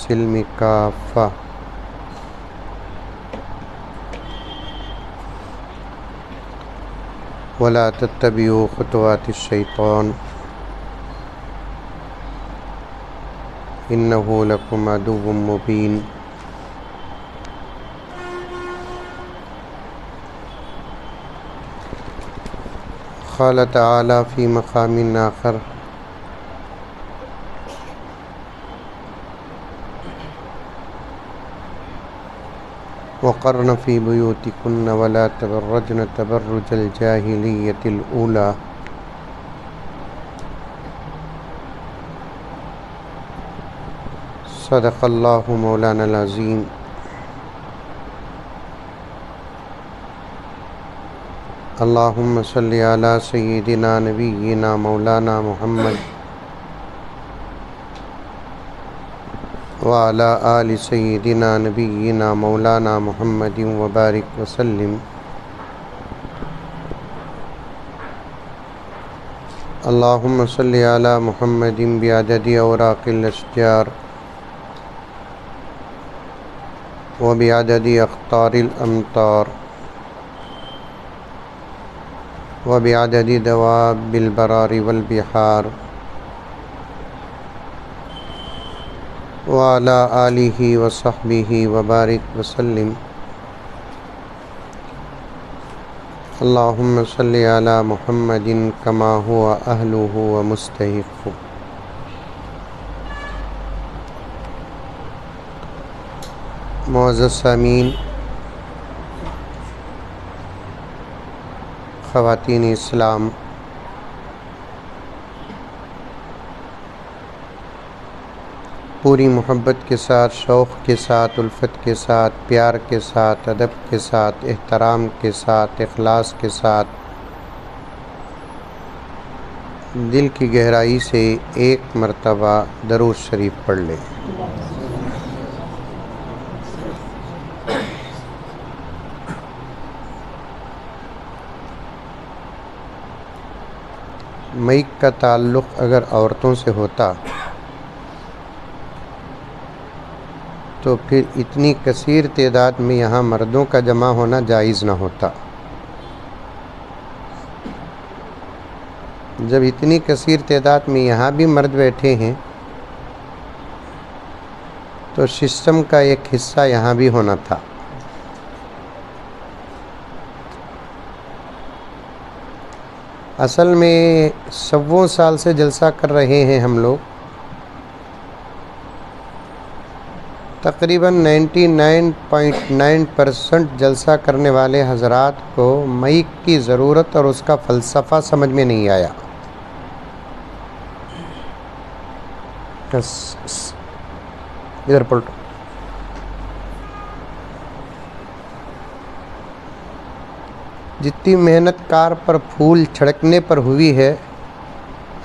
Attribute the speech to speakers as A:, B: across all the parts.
A: السلم كافة ولا تتبعوا خطوات الشيطان إنه لكم عدو مبين قال تعالى في مقام آخر وقرن في بيوتكن ولا تبرجن تبرج الجاهلية الأولى صدق الله مولانا العظيم اللهم صل على سيدنا نبينا مولانا محمد وعلى آل سيدنا نبينا مولانا محمد وبارك وسلم اللهم صل على محمد بعدد أوراق الأشجار وبعدد أقطار الأمطار وبعدد دواب البرار والبحار وعلى آله وصحبه وبارك وسلم اللهم صل على محمد كما هو أهله ومستحقه معزز سامعین، خواتین اسلام، پوری محبت کے ساتھ، شوق کے ساتھ، الفت کے ساتھ، پیار کے ساتھ، ادب کے ساتھ، احترام کے ساتھ، اخلاص کے ساتھ دل کی گہرائی سے ایک مرتبہ درود شریف پڑھ لیں۔ مئیک کا تعلق اگر عورتوں سے ہوتا تو پھر اتنی کثیر تعداد میں یہاں مردوں کا جمع ہونا جائز نہ ہوتا۔ جب اتنی کثیر تعداد میں یہاں بھی مرد بیٹھے ہیں تو سسٹم کا ایک حصہ یہاں بھی ہونا تھا۔ اصل میں سووں سال سے جلسہ کر رہے ہیں ہم لوگ، تقریباً 99.9% جلسہ کرنے والے حضرات کو مئیک کی ضرورت اور اس کا فلسفہ سمجھ میں نہیں آیا۔ ادھر پلٹو۔ جتنی محنت کار پر پھول چھڑکنے پر ہوئی ہے،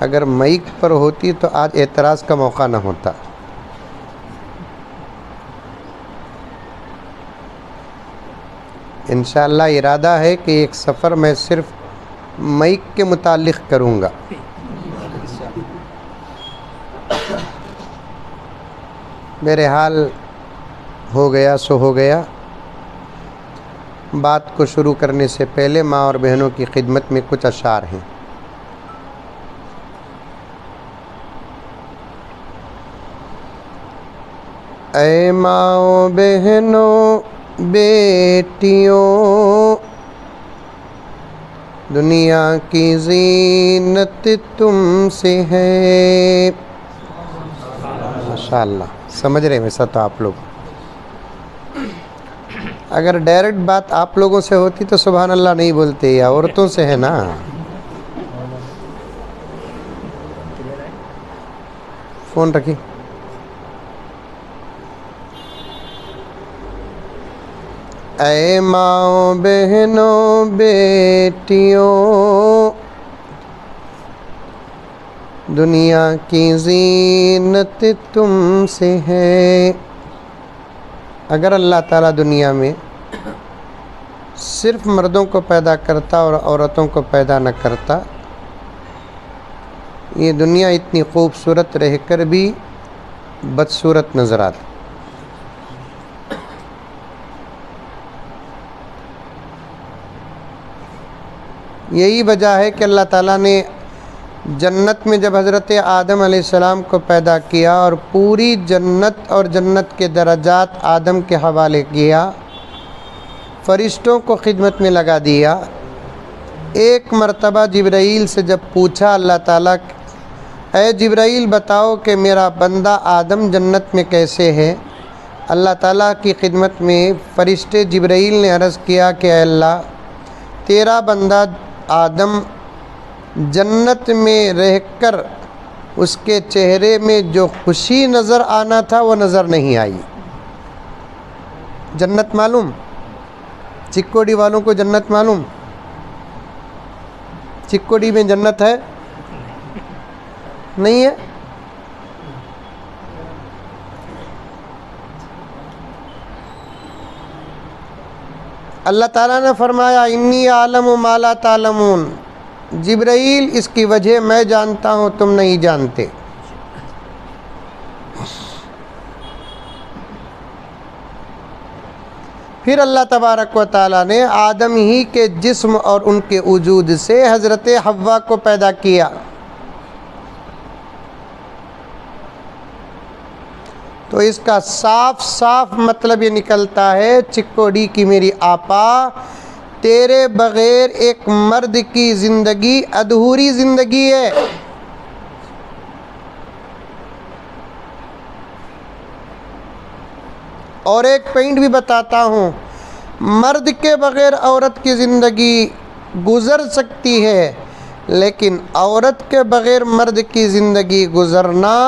A: اگر مئیک پر ہوتی تو آج اعتراض کا موقع نہ ہوتا۔ انشاءاللہ ارادہ ہے کہ ایک سفر میں صرف مئیک کے متعلق کروں گا۔ بہرحال ہو گیا سو ہو گیا۔ بات کو شروع کرنے سے پہلے ماں اور بہنوں کی خدمت میں کچھ اشعار ہیں۔ اے ماں بہنوں بیٹیوں، دنیا کی زینت تم سے ہے۔ ماشاءاللہ سمجھ رہے ہیں ویسا تو آپ لوگ۔ اگر ڈائریکٹ بات آپ لوگوں سے ہوتی تو سبحان اللہ نہیں بولتے، یا عورتوں سے ہے نا۔ فون رکھی۔ اے ماں بہنوں بیٹیوں، دنیا کی زینت تم سے ہے۔ اگر اللہ تعالیٰ دنیا میں صرف مردوں کو پیدا کرتا اور عورتوں کو پیدا نہ کرتا، یہ دنیا اتنی خوبصورت رہ کر بھی بدصورت نظر آتی۔ یہی وجہ ہے کہ اللہ تعالیٰ نے جنت میں جب حضرت آدم علیہ السلام کو پیدا کیا اور پوری جنت اور جنت کے درجات آدم کے حوالے کیا، فرشتوں کو خدمت میں لگا دیا، ایک مرتبہ جبرائیل سے جب پوچھا اللہ تعالیٰ، اے جبرائیل بتاؤ کہ میرا بندہ آدم جنت میں کیسے ہے؟ اللہ تعالیٰ کی خدمت میں فرشتے جبرائیل نے عرض کیا کہ اے اللہ، تیرا بندہ آدم جنت میں رہ کر اس کے چہرے میں جو خوشی نظر آنا تھا وہ نظر نہیں آئی۔ جنت معلوم؟ چکوڈی والوں کو جنت معلوم؟ چکوڈی میں جنت ہے؟ نہیں ہے؟ اللہ تعالیٰ نے فرمایا انی اعلم ما لا تعلمون، جبرائیل اس کی وجہ میں جانتا ہوں تم نہیں جانتے۔ پھر اللہ تبارک و تعالیٰ نے آدم ہی کے جسم اور ان کے وجود سے حضرت حوا کو پیدا کیا۔ تو اس کا صاف صاف مطلب یہ نکلتا ہے چکوڈی کی میری آپا، تیرے بغیر ایک مرد کی زندگی ادھوری زندگی ہے۔ اور ایک پوائنٹ بھی بتاتا ہوں، مرد کے بغیر عورت کی زندگی گزر سکتی ہے، لیکن عورت کے بغیر مرد کی زندگی گزرنا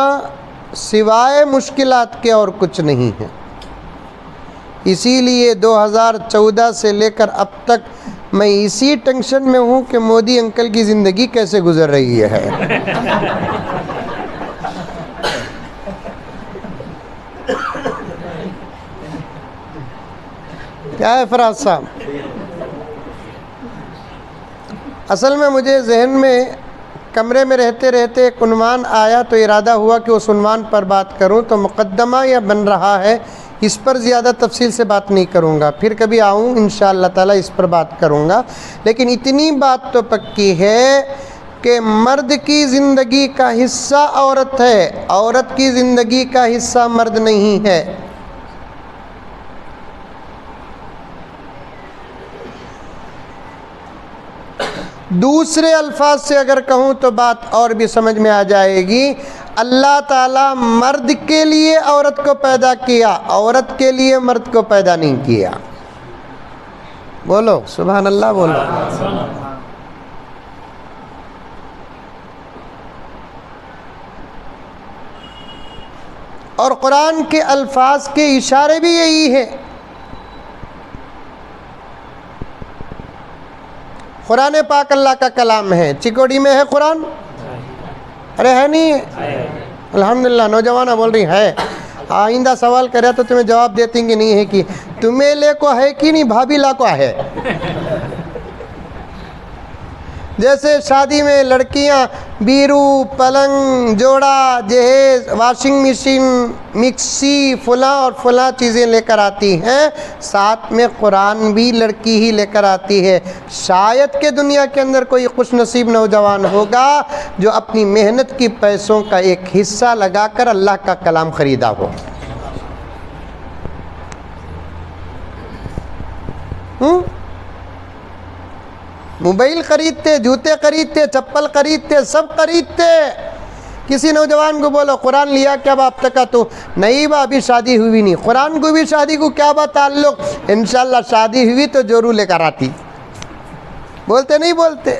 A: سوائے مشکلات کے اور کچھ نہیں ہے۔ اسی لیے 2014 سے لے کر اب تک میں اسی ٹینشن میں ہوں کہ مودی انکل کی زندگی کیسے گزر رہی ہے۔ کیا ہے فراز صاحب؟ اصل میں مجھے ذہن میں کمرے میں رہتے رہتے ایک عنوان آیا تو ارادہ ہوا کہ اس عنوان پر بات کروں، تو مقدمہ یہ بن رہا ہے، اس پر زیادہ تفصیل سے بات نہیں کروں گا، پھر کبھی آؤں انشاءاللہ تعالی اس پر بات کروں گا۔ لیکن اتنی بات تو پکی ہے کہ مرد کی زندگی کا حصہ عورت ہے، عورت کی زندگی کا حصہ مرد نہیں ہے۔ دوسرے الفاظ سے اگر کہوں تو بات اور بھی سمجھ میں آ جائے گی، اللہ تعالیٰ مرد کے لیے عورت کو پیدا کیا، عورت کے لیے مرد کو پیدا نہیں کیا۔ بولو سبحان اللہ، بولو۔ اور قرآن کے الفاظ کے اشارے بھی یہی ہیں۔ قرآن پاک اللہ کا کلام ہے، چکوڈی میں ہے قرآن؟ ارے ہے نہیں ہے؟ الحمدللہ نوجوانہ بول رہی ہے۔ آئندہ سوال کرے تو تمہیں جواب دیتی کہ نہیں ہے، کہ تمہیں لے کو ہے کہ نہیں، بھابھی لا کو ہے۔ جیسے شادی میں لڑکیاں بیرو، پلنگ، جوڑا، جہیز، واشنگ مشین، مکسی، فلاں اور فلاں چیزیں لے کر آتی ہیں، ساتھ میں قرآن بھی لڑکی ہی لے کر آتی ہے۔ شاید کہ دنیا کے اندر کوئی خوش نصیب نوجوان ہوگا جو اپنی محنت کی پیسوں کا ایک حصہ لگا کر اللہ کا کلام خریدا ہو۔ موبائل خریدتے، جوتے خریدتے، چپل خریدتے، سب خریدتے۔ کسی نوجوان کو بولو قرآن لیا کیا باپ تک کا؟ تو نہیں با ابھی شادی ہوئی نہیں۔ قرآن کو بھی شادی کو کیا با تعلق؟ انشاءاللہ شادی ہوئی تو جورو لے کر آتی۔ بولتے نہیں بولتے؟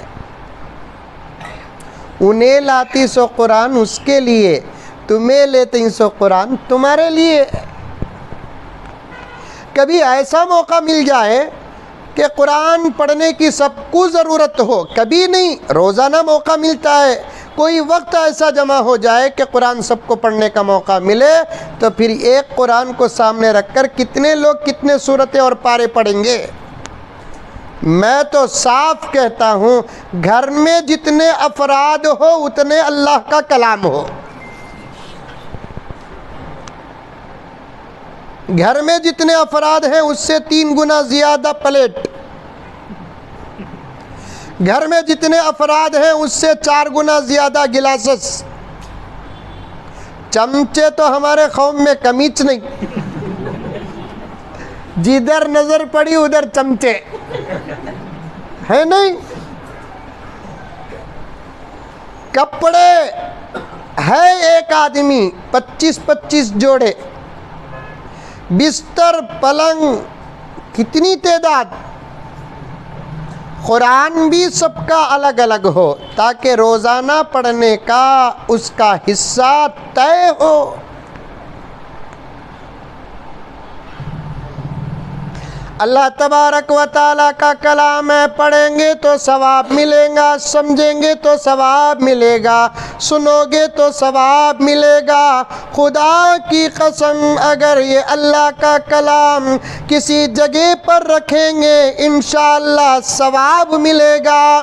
A: انہیں لاتی سو قرآن اس کے لیے، تمہیں لیتے سو قرآن تمہارے لیے۔ کبھی ایسا موقع مل جائے کہ قرآن پڑھنے کی سب کو ضرورت ہو، کبھی نہیں، روزانہ موقع ملتا ہے، کوئی وقت ایسا جمع ہو جائے کہ قرآن سب کو پڑھنے کا موقع ملے، تو پھر ایک قرآن کو سامنے رکھ کر کتنے لوگ کتنے سورتیں اور پارے پڑھیں گے؟ میں تو صاف کہتا ہوں، گھر میں جتنے افراد ہو اتنے اللہ کا کلام ہو۔ گھر میں جتنے افراد ہیں اس سے 3 گنا زیادہ پلیٹ۔ گھر میں جتنے افراد ہیں اس سے 4 گنا زیادہ گلاسز. چمچے تو ہمارے قوم میں کمیچ نہیں، جدھر نظر پڑی ادھر چمچے ہے نہیں. کپڑے ہے ایک آدمی 25 جوڑے. بستر پلنگ کتنی تعداد. قرآن بھی سب کا الگ الگ ہو تاکہ روزانہ پڑھنے کا اس کا حصہ طے ہو. اللہ تبارک و تعالیٰ کا کلام ہے، پڑھیں گے تو ثواب ملے گا، سمجھیں گے تو ثواب ملے گا، سنو گے تو ثواب ملے گا. خدا کی قسم اگر یہ اللہ کا کلام کسی جگہ پر رکھیں گے انشاءاللہ ثواب ملے گا.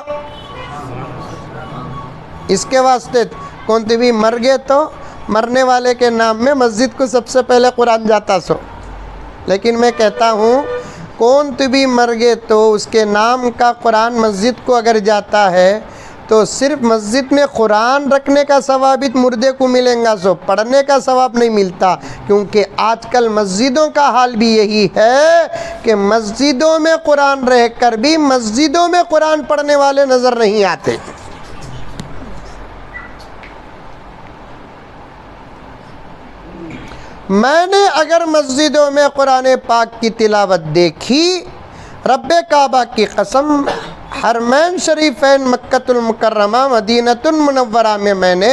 A: اس کے واسطے کون بھی مر گئے تو مرنے والے کے نام میں مسجد کو سب سے پہلے قرآن جاتا سو. لیکن میں کہتا ہوں کون بھی مر گئے تو اس کے نام کا قرآن مسجد کو اگر جاتا ہے تو صرف مسجد میں قرآن رکھنے کا ثواب مردے کو ملیں گا، سو پڑھنے کا ثواب نہیں ملتا. کیونکہ آج کل مسجدوں کا حال بھی یہی ہے کہ مسجدوں میں قرآن رہ کر بھی مسجدوں میں قرآن پڑھنے والے نظر نہیں آتے. میں نے اگر مسجدوں میں قرآن پاک کی تلاوت دیکھی، رب کعبہ کی قسم، حرمین شریفین مکۃ المکرمہ مدینۃ المنورہ میں نے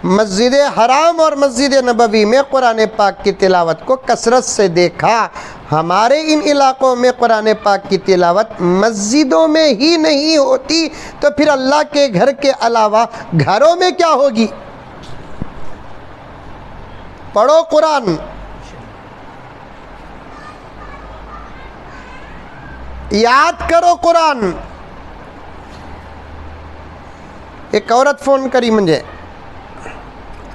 A: مسجد حرام اور مسجد نبوی میں قرآن پاک کی تلاوت کو کثرت سے دیکھا. ہمارے ان علاقوں میں قرآن پاک کی تلاوت مسجدوں میں ہی نہیں ہوتی تو پھر اللہ کے گھر کے علاوہ گھروں میں کیا ہوگی؟ پڑھو قرآن. یاد کرو قرآن. ایک عورت فون کری مجھے،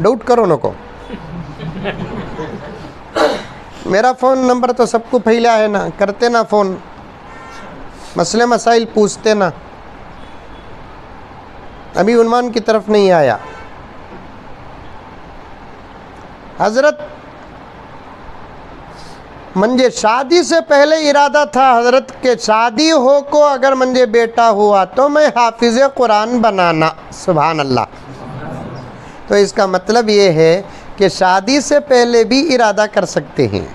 A: ڈاؤٹ کرو نکو. میرا فون نمبر تو سب کو پھیلا ہے نا، کرتے نا فون، مسئلے مسائل پوچھتے نا. ابھی عنوان کی طرف نہیں آیا. حضرت منجے شادی سے پہلے ارادہ تھا حضرت کہ شادی ہو کو اگر منجے بیٹا ہوا تو میں حافظ قرآن بنانا. سبحان اللہ. تو اس کا مطلب یہ ہے کہ شادی سے پہلے بھی ارادہ کر سکتے ہیں.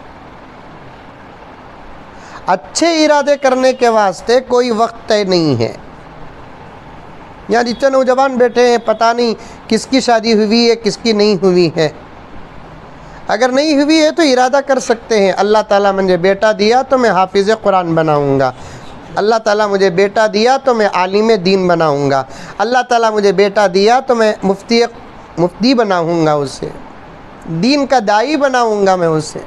A: اچھے ارادے کرنے کے واسطے کوئی وقت طے نہیں ہے. یہاں جتنے نوجوان بیٹھے ہیں پتہ نہیں کس کی شادی ہوئی ہے کس کی نہیں ہوئی ہے. اگر نہیں ہوئی ہے تو ارادہ کر سکتے ہیں، اللہ تعالیٰ مجھے بیٹا دیا تو میں حافظ قرآن بناؤں گا، اللہ تعالیٰ مجھے بیٹا دیا تو میں عالم دین بناؤں گا، اللہ تعالیٰ مجھے بیٹا دیا تو میں مفتی بناؤں گا، اسے دین کا داعی بناؤں گا میں اسے.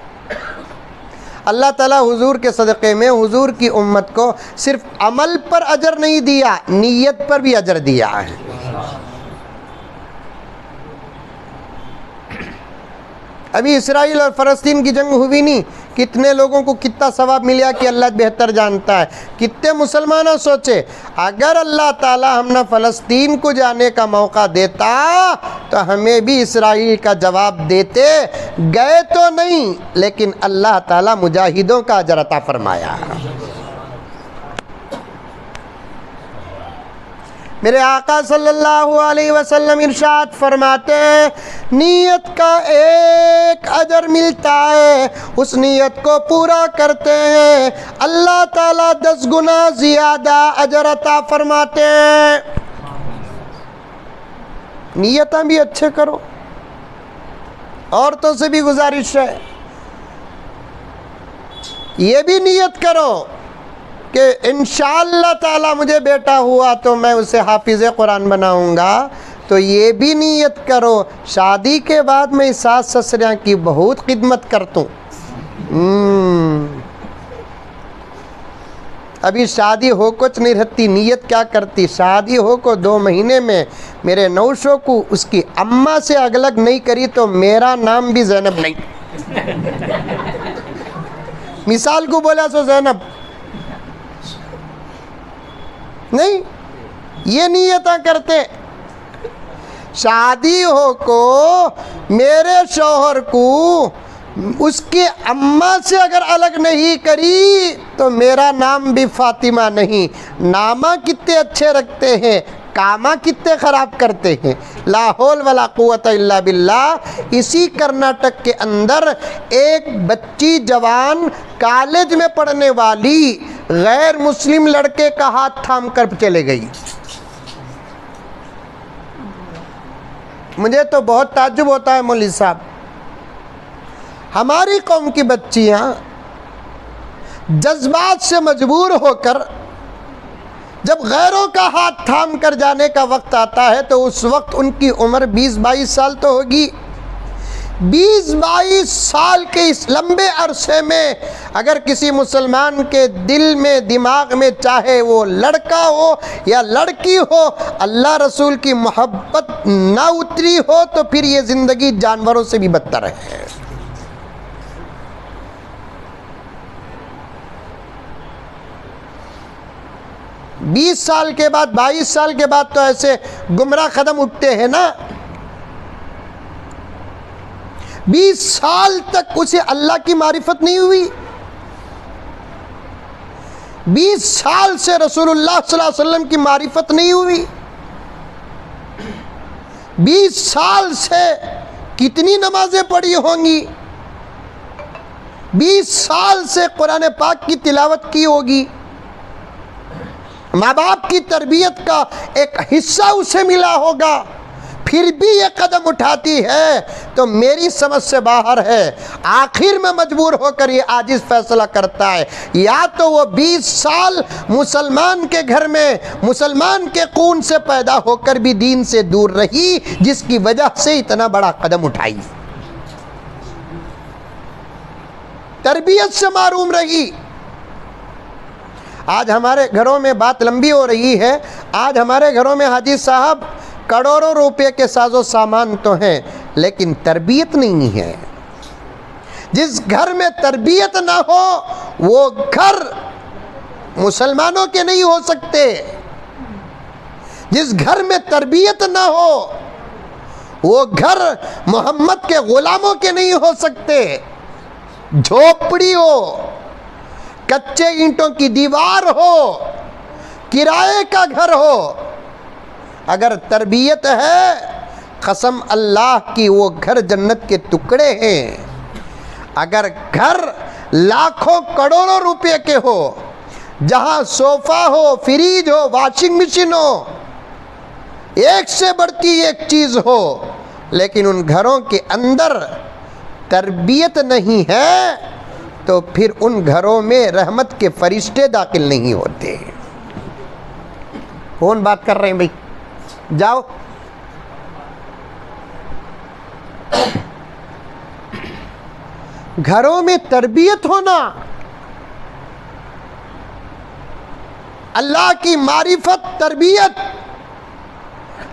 A: اللہ تعالیٰ حضور کے صدقے میں حضور کی امت کو صرف عمل پر اجر نہیں دیا، نیت پر بھی اجر دیا ہے. ابھی اسرائیل اور فلسطین کی جنگ ہوئی نہیں، کتنے لوگوں کو کتنا ثواب ملیا کہ اللہ بہتر جانتا ہے. کتنے مسلمانوں سوچے اگر اللہ تعالیٰ ہم نے فلسطین کو جانے کا موقع دیتا تو ہمیں بھی اسرائیل کا جواب دیتے. گئے تو نہیں لیکن اللہ تعالیٰ مجاہدوں کا اجر عطا فرمایا. میرے آقا صلی اللہ علیہ وسلم ارشاد فرماتے ہیں نیت کا ایک اجر ملتا ہے، اس نیت کو پورا کرتے ہیں اللہ تعالیٰ 10 گنا زیادہ اجر عطا فرماتے ہیں. نیتاں بھی اچھے کرو. عورتوں سے بھی گزارش ہے یہ بھی نیت کرو کہ انشاءاللہ تعالیٰ مجھے بیٹا ہوا تو میں اسے حافظ قرآن بناؤں گا. تو یہ بھی نیت کرو شادی کے بعد میں ساس سسریاں کی بہت خدمت کرتا ہوں. ابھی شادی ہو کچھ نہیں رہتی، نیت کیا کرتی، شادی ہو کو 2 مہینے میں میرے نوشوں کو اس کی اماں سے الگ نہیں کری تو میرا نام بھی زینب نہیں. مثال کو بولا سو زینب نہیں، یہ نیتاں کرتے شادی ہو کو میرے شوہر کو اس کی اماں سے اگر الگ نہیں کری تو میرا نام بھی فاطمہ نہیں۔ نامہ کتنے اچھے رکھتے ہیں، کامہ کتنے خراب کرتے ہیں۔ لا حول ولا قوت الا باللہ۔ اسی کرناٹک کے اندر ایک بچی جوان کالج میں پڑھنے والی غیر مسلم لڑکے کا ہاتھ تھام کر چلے گئی۔ مجھے تو بہت تعجب ہوتا ہے مولوی صاحب، ہماری قوم کی بچیاں جذبات سے مجبور ہو کر جب غیروں کا ہاتھ تھام کر جانے کا وقت آتا ہے تو اس وقت ان کی عمر 20-22 سال تو ہوگی۔ 20-22 سال کے اس لمبے عرصے میں اگر کسی مسلمان کے دل میں دماغ میں چاہے وہ لڑکا ہو یا لڑکی ہو اللہ رسول کی محبت نہ اتری ہو تو پھر یہ زندگی جانوروں سے بھی بدتر ہے۔ بیس سال کے بعد 22 سال کے بعد تو ایسے گمراہ قدم اٹھتے ہیں نا۔ 20 سال تک اسے اللہ کی معرفت نہیں ہوئی، 20 سال سے رسول اللہ صلی اللہ علیہ وسلم کی معرفت نہیں ہوئی، 20 سال سے کتنی نمازیں پڑھی ہوں گی، 20 سال سے قرآن پاک کی تلاوت کی ہوگی، ماں باپ کی تربیت کا ایک حصہ اسے ملا ہوگا، پھر بھی یہ قدم اٹھاتی ہے تو میری سمجھ سے باہر ہے۔ آخر میں مجبور ہو کر یہ عاجز فیصلہ کرتا ہے، یا تو وہ 20 سال مسلمان کے گھر میں مسلمان کے خون سے پیدا ہو کر بھی دین سے دور رہی جس کی وجہ سے اتنا بڑا قدم اٹھائی، تربیت سے محروم رہی۔ آج ہمارے گھروں میں بات لمبی ہو رہی ہے، آج ہمارے گھروں میں حاجی صاحب کروڑوں روپے کے ساز و سامان تو ہیں لیکن تربیت نہیں ہے۔ جس گھر میں تربیت نہ ہو وہ گھر مسلمانوں کے نہیں ہو سکتے، جس گھر میں تربیت نہ ہو وہ گھر محمد کے غلاموں کے نہیں ہو سکتے۔ جھوپڑی ہو، کچے اینٹوں کی دیوار ہو، کرائے کا گھر ہو، اگر تربیت ہے قسم اللہ کی وہ گھر جنت کے ٹکڑے ہیں۔ اگر گھر لاکھوں کروڑوں روپے کے ہو، جہاں صوفہ ہو، فریج ہو، واشنگ مشین ہو، ایک سے بڑھتی ایک چیز ہو، لیکن ان گھروں کے اندر تربیت نہیں ہے تو پھر ان گھروں میں رحمت کے فرشتے داخل نہیں ہوتے۔ کون بات کر رہے ہیں بھائی؟ جاؤ۔ گھروں میں تربیت ہونا، اللہ کی معرفت تربیت،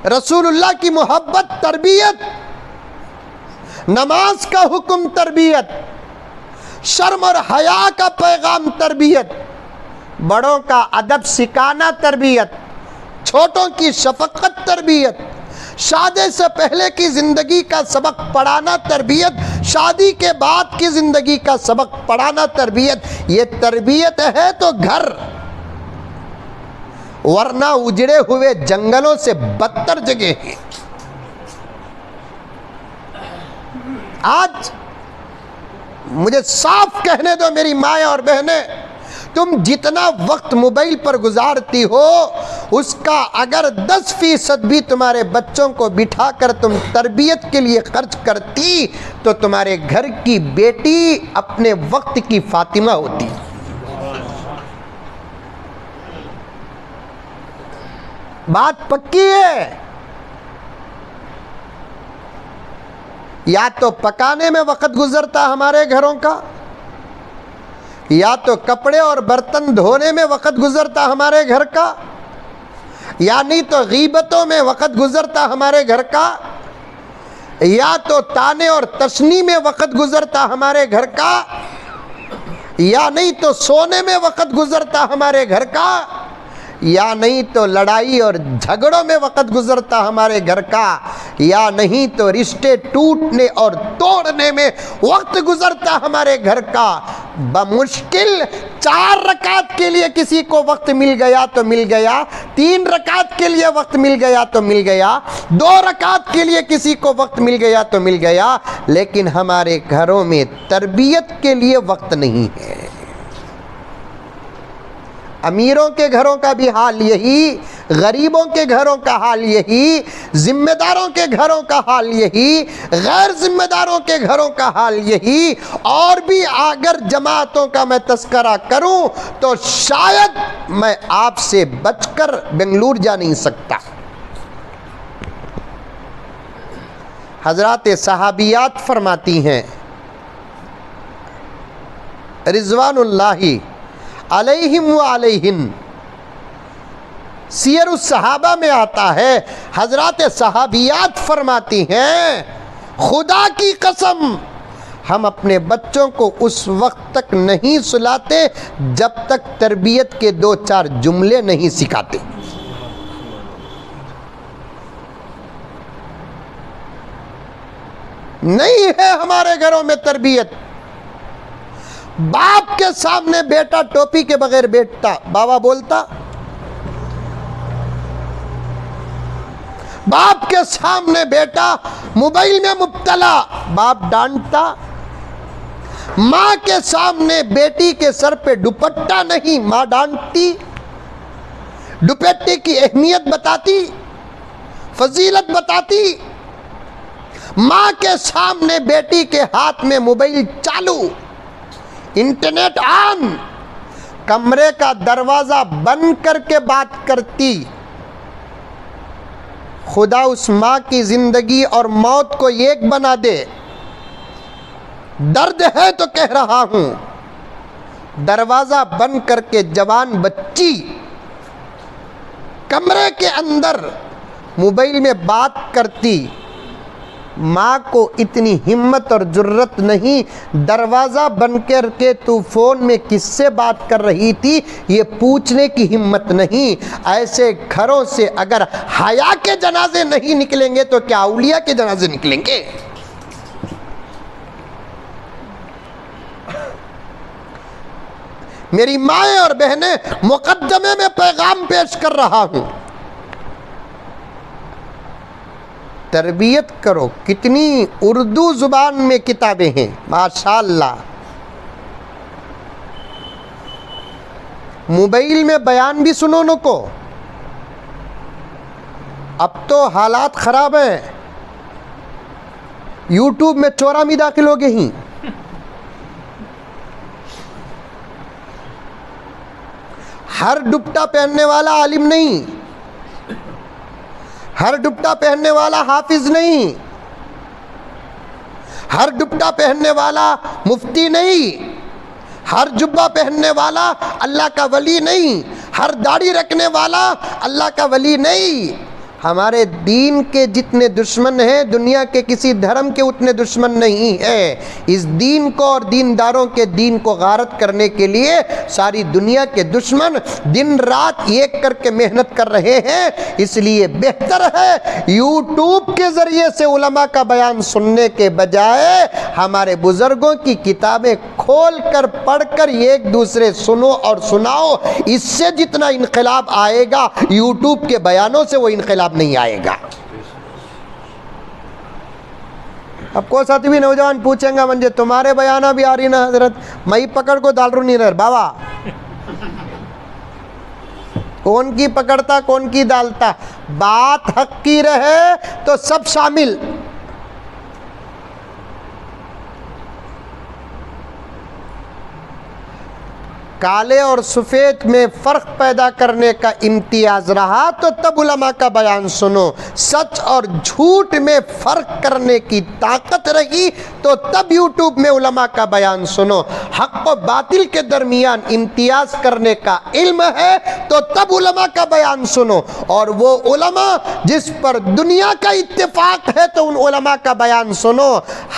A: رسول اللہ کی محبت تربیت، نماز کا حکم تربیت، شرم اور حیا کا پیغام تربیت، بڑوں کا ادب سکھانا تربیت، چھوٹوں کی شفقت تربیت، شادی سے پہلے کی زندگی کا سبق پڑھانا تربیت، شادی کے بعد کی زندگی کا سبق پڑھانا تربیت۔ یہ تربیت ہے تو گھر، ورنہ اجڑے ہوئے جنگلوں سے بدتر جگہ ہیں۔ آج مجھے صاف کہنے دو میری مائیں اور بہنیں، تم جتنا وقت موبائل پر گزارتی ہو اس کا اگر 10% بھی تمہارے بچوں کو بٹھا کر تم تربیت کے لیے خرچ کرتی تو تمہارے گھر کی بیٹی اپنے وقت کی فاطمہ ہوتی۔ بات پکی ہے۔ یا تو پکانے میں وقت گزرتا ہمارے گھروں کا، یا تو کپڑے اور برتن دھونے میں وقت گزرتا ہمارے گھر کا، یا نہیں تو غیبتوں میں وقت گزرتا ہمارے گھر کا، یا تو تانے اور تشنی میں وقت گزرتا ہمارے گھر کا، یا نہیں تو سونے میں وقت گزرتا ہمارے گھر کا، یا نہیں تو لڑائی اور جھگڑوں میں وقت گزرتا ہمارے گھر کا، یا نہیں تو رشتے ٹوٹنے اور توڑنے میں وقت گزرتا ہمارے گھر کا۔ بمشکل 4 رکعت کے لیے کسی کو وقت مل گیا تو مل گیا، 3 رکعت کے لیے وقت مل گیا تو مل گیا، 2 رکعت کے لیے کسی کو وقت مل گیا تو مل گیا، لیکن ہمارے گھروں میں تربیت کے لیے وقت نہیں ہے۔ امیروں کے گھروں کا بھی حال یہی، غریبوں کے گھروں کا حال یہی، ذمہ داروں کے گھروں کا حال یہی، غیر ذمہ داروں کے گھروں کا حال یہی، اور بھی اگر جماعتوں کا میں تذکرہ کروں تو شاید میں آپ سے بچ کر بنگلور جا نہیں سکتا۔ حضرات صحابیات فرماتی ہیں رضوان اللہ علیہم و علیہن، سیر الصحابہ میں آتا ہے، حضرات صحابیات فرماتی ہیں خدا کی قسم ہم اپنے بچوں کو اس وقت تک نہیں سلاتے جب تک تربیت کے 2-4 جملے نہیں سکھاتے۔ نہیں ہے ہمارے گھروں میں تربیت۔ باپ کے سامنے بیٹا ٹوپی کے بغیر بیٹھتا، بابا بولتا، باپ کے سامنے بیٹا موبائل میں مبتلا، باپ ڈانٹتا، ماں کے سامنے بیٹی کے سر پہ دوپٹہ نہیں، ماں ڈانٹتی، دوپٹے کی اہمیت بتاتی، فضیلت بتاتی۔ ماں کے سامنے بیٹی کے ہاتھ میں موبائل چالو، انٹرنیٹ آن، کمرے کا دروازہ بند کر کے بات کرتی۔ خدا اس ماں کی زندگی اور موت کو ایک بنا دے۔ درد ہے تو کہہ رہا ہوں، دروازہ بند کر کے جوان بچی کمرے کے اندر موبائل میں بات کرتی، ماں کو اتنی ہمت اور جرت نہیں دروازہ بند کر کے تو فون میں کس سے بات کر رہی تھی یہ پوچھنے کی ہمت نہیں۔ ایسے گھروں سے اگر حیا کے جنازے نہیں نکلیں گے تو کیا اولیاء کے جنازے نکلیں گے؟ میری مائیں اور بہنیں، مقدمے میں پیغام پیش کر رہا ہوں، تربیت کرو۔ کتنی اردو زبان میں کتابیں ہیں ماشاءاللہ، موبائل میں بیان بھی سنو نو کو۔ اب تو حالات خراب ہیں، یوٹیوب میں چورا میں داخل ہو گئے ہی، ہر دوپٹہ پہننے والا عالم نہیں، ہر دوپٹہ پہننے والا حافظ نہیں، ہر دوپٹہ پہننے والا مفتی نہیں، ہر جبہ پہننے والا اللہ کا ولی نہیں، ہر داڑھی رکھنے والا اللہ کا ولی نہیں۔ ہمارے دین کے جتنے دشمن ہیں دنیا کے کسی دھرم کے اتنے دشمن نہیں ہے۔ اس دین کو اور دینداروں کے دین کو غارت کرنے کے لیے ساری دنیا کے دشمن دن رات ایک کر کے محنت کر رہے ہیں۔ اس لیے بہتر ہے یوٹیوب کے ذریعے سے علماء کا بیان سننے کے بجائے ہمارے بزرگوں کی کتابیں کھول کر پڑھ کر ایک دوسرے سنو اور سناؤ۔ اس سے جتنا انقلاب آئے گا یوٹیوب کے بیانوں سے وہ انقلاب نہیں آئے گا۔ اب کوئی ساتھی بھی نوجوان پوچھیں گا منجے تمہارے بیانہ بھی آ رہی نا حضرت، میں پکڑ کو دال رو نہیں رہ بابا، کون کی پکڑتا کون کی ڈالتا، بات حق کی رہے تو سب شامل۔ کالے اور سفید میں فرق پیدا کرنے کا امتیاز رہا تو تب علماء کا بیان سنو، سچ اور جھوٹ میں فرق کرنے کی طاقت رہی تو تب یوٹیوب میں علماء کا بیان سنو، حق و باطل کے درمیان امتیاز کرنے کا علم ہے تو تب علماء کا بیان سنو، اور وہ علماء جس پر دنیا کا اتفاق ہے تو ان علماء کا بیان سنو۔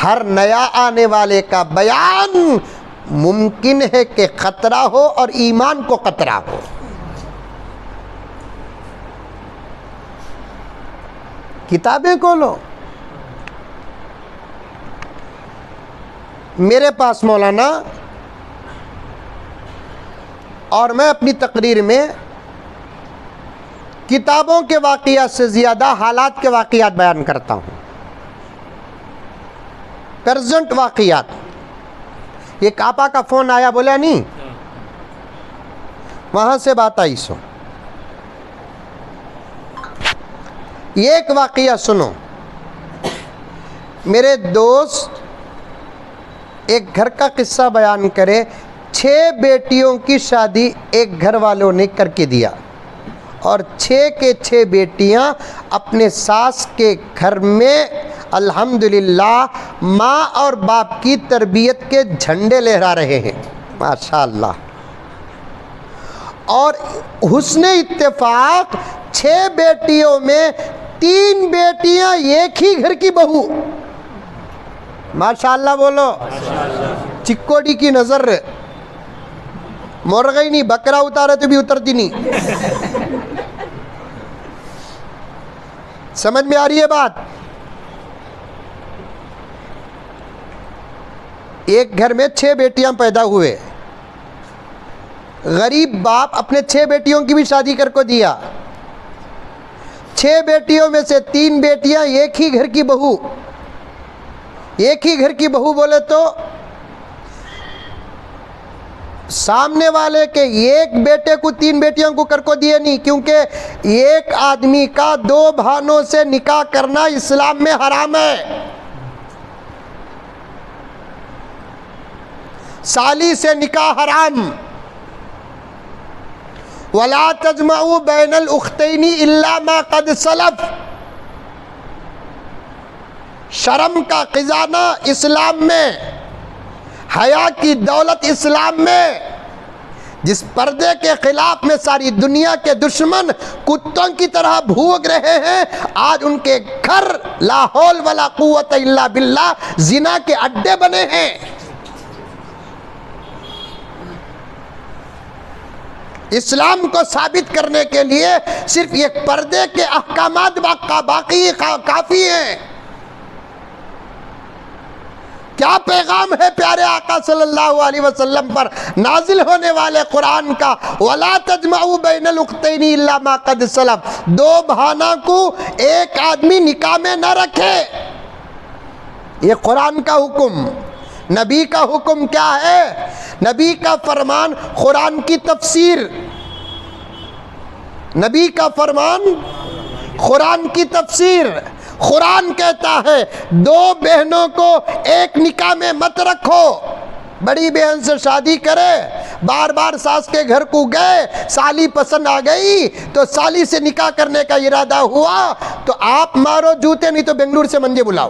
A: ہر نیا آنے والے کا بیان ممکن ہے کہ خطرہ ہو اور ایمان کو خطرہ ہو۔ کتابیں کھولو. میرے پاس مولانا اور میں اپنی تقریر میں کتابوں کے واقعات سے زیادہ حالات کے واقعات بیان کرتا ہوں. پریزنٹ واقعات. ایک آپا کا فون آیا, بولا نہیں, وہاں سے بات آئی. سو یہ ایک واقعہ سنو. میرے دوست ایک گھر کا قصہ بیان کرے. 6 بیٹیوں کی شادی ایک گھر والوں نے کر کے دیا, اور 6 کے 6 بیٹیاں اپنے ساس کے گھر میں الحمدللہ ماں اور باپ کی تربیت کے جھنڈے لہرا رہے ہیں. ماشاءاللہ. اور حسن اتفاق 6 بیٹیوں میں 3 بیٹیاں ایک ہی گھر کی بہو. ماشاءاللہ بولو. چکوڑی کی نظر مرغی نہیں, بکرا اتارے تو بھی اترتی نہیں. سمجھ میں آ رہی ہے بات؟ ایک گھر میں 6 بیٹیاں پیدا ہوئے. غریب باپ اپنے 6 بیٹیوں کی بھی شادی کر کو دیا. 6 بیٹیوں میں سے 3 بیٹیاں ایک ہی گھر کی بہو. ایک ہی گھر کی بہو بولے تو سامنے والے کے ایک بیٹے کو 3 بیٹیوں کو کر کو دیے نہیں, کیونکہ ایک آدمی کا 2 بہنوں سے نکاح کرنا اسلام میں حرام ہے. سالی سے نکاح حرام. وَلَا تَجْمَعُوا بَيْنَ الْأُخْتَيْنِ إِلَّا مَا قَدْ سَلَفَ. شرم کا خزانہ اسلام میں, حیا کی دولت اسلام میں, جس پردے کے خلاف میں ساری دنیا کے دشمن کتوں کی طرح بھوک رہے ہیں, آج ان کے گھر لا حول ولا قوت الا باللہ زنا کے اڈے بنے ہیں. اسلام کو ثابت کرنے کے لیے صرف یہ پردے کے احکامات باقی کافی ہیں. کیا پیغام ہے پیارے آقا صلی اللہ علیہ وسلم پر نازل ہونے والے قرآن کا؟ وَلَا تَجْمَعُوا بَيْنَ الْأُخْتَيْنِ إِلَّا مَا قَدْ سَلَفَ. 2 بہانہ کو ایک آدمی نکاح میں نہ رکھے. یہ قرآن کا حکم. نبی کا حکم کیا ہے؟ نبی کا فرمان قرآن کی تفسیر. نبی کا فرمان قرآن کی تفسیر. قرآن کہتا ہے 2 بہنوں کو ایک نکاح میں مت رکھو. بڑی بہن سے شادی کرے, بار بار ساس کے گھر کو گئے, سالی پسند آ گئی تو سالی سے نکاح کرنے کا ارادہ ہوا تو آپ مارو جوتے, نہیں تو بنگلور سے منجے بلاؤ.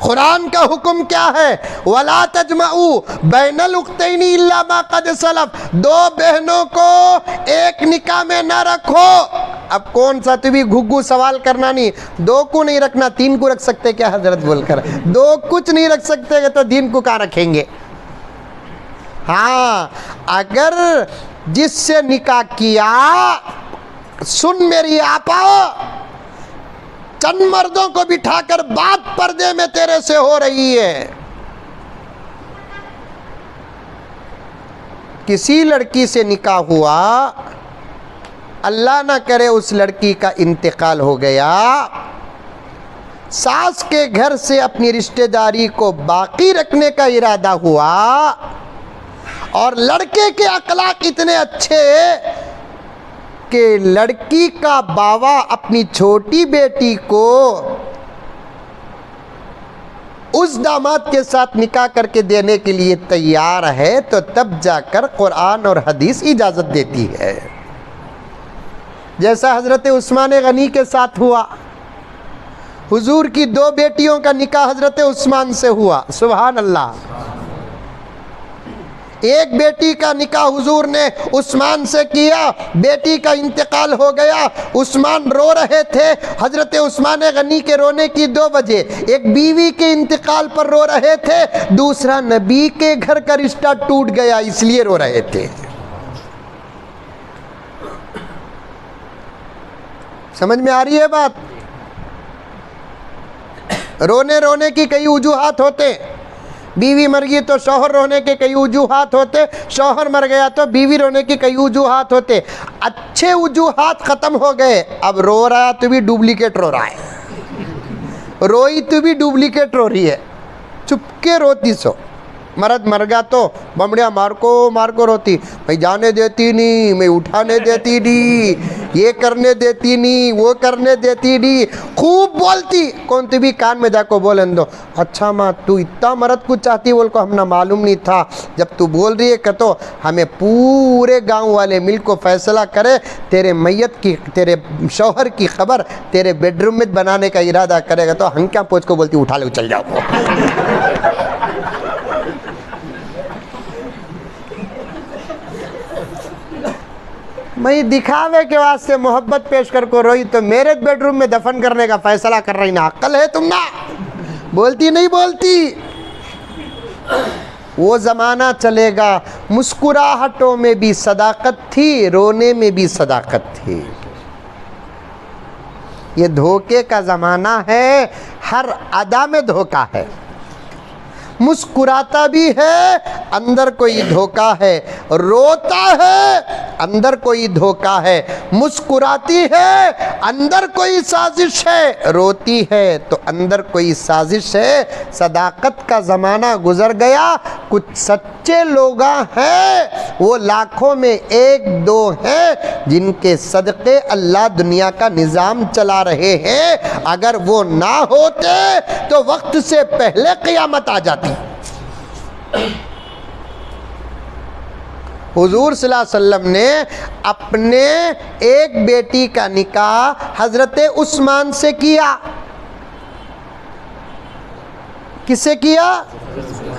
A: قرآن کا حکم کیا ہے؟ وَلَا تَجْمَعُوا بَيْنَ الْأُخْتَيْنِ إِلَّا مَا قَدْ سَلَفَ. 2 بہنوں کو ایک نکاح میں نہ رکھو. اب کون سا تو بھی گھگو سوال کرنا نہیں. 2 کو نہیں رکھنا, 3 کو رکھ سکتے کیا حضرت بول کر؟ 2 کچھ نہیں رکھ سکتے تو 3 کو کہاں رکھیں گے؟ ہاں, اگر جس سے نکاح کیا, سن میری آپا, چند مردوں کو بٹھا کر بات پردے میں تیرے سے ہو رہی ہے. کسی لڑکی سے نکاح ہوا, اللہ نہ کرے اس لڑکی کا انتقال ہو گیا, ساس کے گھر سے اپنی رشتہ داری کو باقی رکھنے کا ارادہ ہوا, اور لڑکے کے اخلاق اتنے اچھے کہ لڑکی کا باوا اپنی چھوٹی بیٹی کو اس داماد کے ساتھ نکاح کر کے دینے کے لیے تیار ہے, تو تب جا کر قرآن اور حدیث اجازت دیتی ہے. جیسا حضرت عثمان غنی کے ساتھ ہوا. حضور کی 2 بیٹیوں کا نکاح حضرت عثمان سے ہوا. سبحان اللہ. ایک بیٹی کا نکاح حضور نے عثمان سے کیا، بیٹی کا انتقال ہو گیا، عثمان رو رہے تھے، حضرت عثمان غنی کے رونے کی دو وجہ، ایک بیوی کے انتقال پر رو رہے تھے، دوسرا نبی کے گھر کا رشتہ ٹوٹ گیا اس لیے رو رہے تھے۔ سمجھ میں آ رہی ہے بات؟ رونے کی کئی وجوہات ہوتے، بیوی مر گئی تو شوہر رونے کے کئی وجوہات ہوتے، شوہر مر گیا تو بیوی رونے کی کئی وجوہات ہوتے۔ اچھے وجوہات ختم ہو گئے، اب رو رہا تو بھی ڈپلیکیٹ رو رہا ہے، روئی تو بھی ڈپلیکیٹ رو رہی ہے، چپ کے روتی سو۔ مرد مر گیا تو بمڑیا مار کو روتی، میں جانے دیتی نہیں، میں اٹھانے دیتی نہیں، یہ کرنے دیتی نہیں، وہ کرنے دیتی نہیں، خوب بولتی، کون تو بھی کان میں جا کو بولن دو، اچھا ماں تو اتنا مرد کو چاہتی، بول کو ہم نہ معلوم نہیں تھا، جب تو بول رہی ہے کہ تو ہمیں پورے گاؤں والے مل کو فیصلہ کرے، تیرے میت کی، تیرے شوہر کی خبر تیرے بیڈ روم میں بنانے کا ارادہ کرے گا، تو ہم کیا پوچھ کو بولتی اٹھا لے چل جاؤ۔ میں دکھاوے کے واسطے محبت پیش کر کو روئی تو میرے بیڈ روم میں دفن کرنے کا فیصلہ کر رہی نا، عقل ہے تم نا؟ بولتی نہیں بولتی؟ وہ زمانہ چلے گا، مسکراہٹوں میں بھی صداقت تھی، رونے میں بھی صداقت تھی۔ یہ دھوکے کا زمانہ ہے، ہر ادا میں دھوکا ہے، مسکراتا بھی ہے اندر کوئی دھوکا ہے، روتا ہے اندر کوئی دھوکا ہے، مسکراتی ہے اندر کوئی سازش ہے، روتی ہے تو اندر کوئی سازش ہے۔ صداقت کا زمانہ گزر گیا، کچھ سچے لوگ ہیں، وہ لاکھوں میں ایک دو ہیں جن کے صدقے اللہ دنیا کا نظام چلا رہے ہیں، اگر وہ نہ ہوتے تو وقت سے پہلے قیامت آ جاتی۔ حضور صلی اللہ علیہ وسلم نے اپنے ایک بیٹی کا نکاح حضرت عثمان سے کیا۔ کس سے کیا؟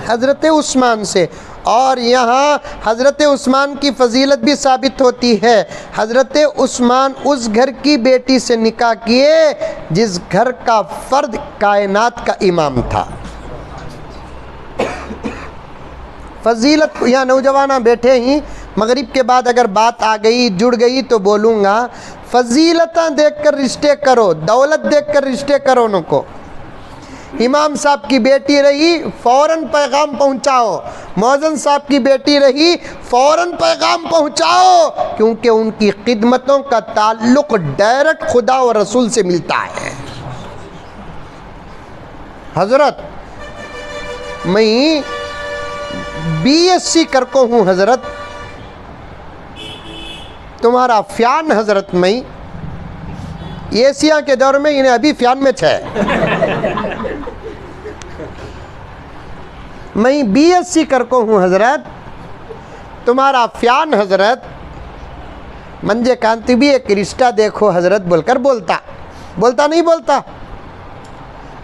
A: حضرت عثمان سے۔ اور یہاں حضرت عثمان کی فضیلت بھی ثابت ہوتی ہے۔ حضرت عثمان اس گھر کی بیٹی سے نکاح کیے جس گھر کا فرد کائنات کا امام تھا۔ فضیلت، یہاں نوجوانہ بیٹھے ہی، مغرب کے بعد اگر بات آ گئی جڑ گئی تو بولوں گا، فضیلتاں دیکھ کر رشتے کرو، دولت دیکھ کر رشتے کرو ان کو۔ امام صاحب کی بیٹی رہی فوراً پیغام پہنچاؤ، مؤذن صاحب کی بیٹی رہی فوراً پیغام پہنچاؤ، کیونکہ ان کی خدمتوں کا تعلق ڈائریکٹ خدا و رسول سے ملتا ہے۔ حضرت میں BSc کرکو ہوں، حضرت تمہارا فیان، حضرت میں ایشیا کے دور میں انہیں ابھی فیان میں چھے، میں BSc کرکو ہوں، حضرت تمہارا فیان، حضرت منجے کانتی بھی ایک رشتہ دیکھو حضرت بول کر بولتا نہیں بولتا۔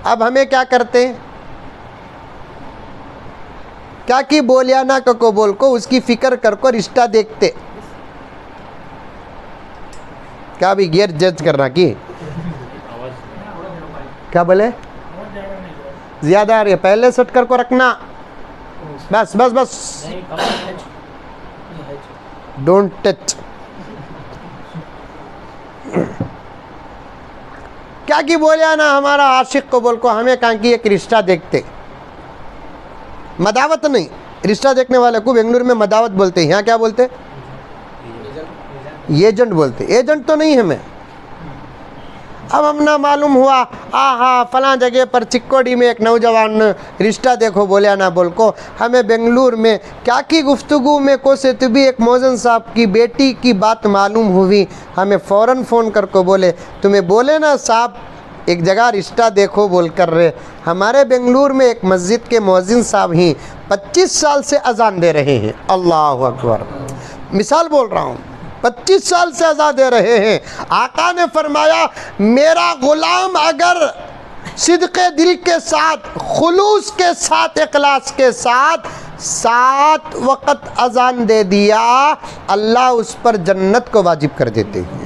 A: اب ہمیں کیا کرتے ہیں؟ کیا کی بولیا نہ کو بول کو اس کی فکر کر کو رشتہ دیکھتے، کیا بھی غیر جج کرنا کی، کیا بولے زیادہ آ رہی ہے، پہلے سٹ کر کو رکھنا، بس بس بس، ڈونٹ ٹچ۔ کیا کی بولیا نا ہمارا عاشق کو بول کو ہمیں کہاں کی ایک رشتہ دیکھتے، مداوت نہیں، رشتہ دیکھنے والے کو بنگلور میں مداوت بولتے ہیں، یہاں کیا بولتے؟ ایجنٹ بولتے۔ ایجنٹ تو نہیں ہمیں۔ اب ہم نہ معلوم ہوا فلاں جگہ پر چکوڑی میں ایک نوجوان رشتہ دیکھو بولیا نہ بول کو، ہمیں بنگلور میں کیا کی گفتگو میں کو سے تو بھی ایک مؤذن صاحب کی بیٹی کی بات معلوم ہوئی، ہمیں فوراً فون کر کو بولے تمہیں بولے نا صاحب ایک جگہ رشتہ دیکھو بول کر رہے۔ ہمارے بنگلور میں ایک مسجد کے مؤذن صاحب ہی 25 سال سے اذان دے رہے ہیں، اللہ اکبر، مثال بول رہا ہوں، 25 سال سے اذان دے رہے ہیں۔ آقا نے فرمایا میرا غلام اگر صدق دل کے ساتھ، خلوص کے ساتھ، اخلاص کے ساتھ 7 وقت اذان دے دیا، اللہ اس پر جنت کو واجب کر دیتے ہیں۔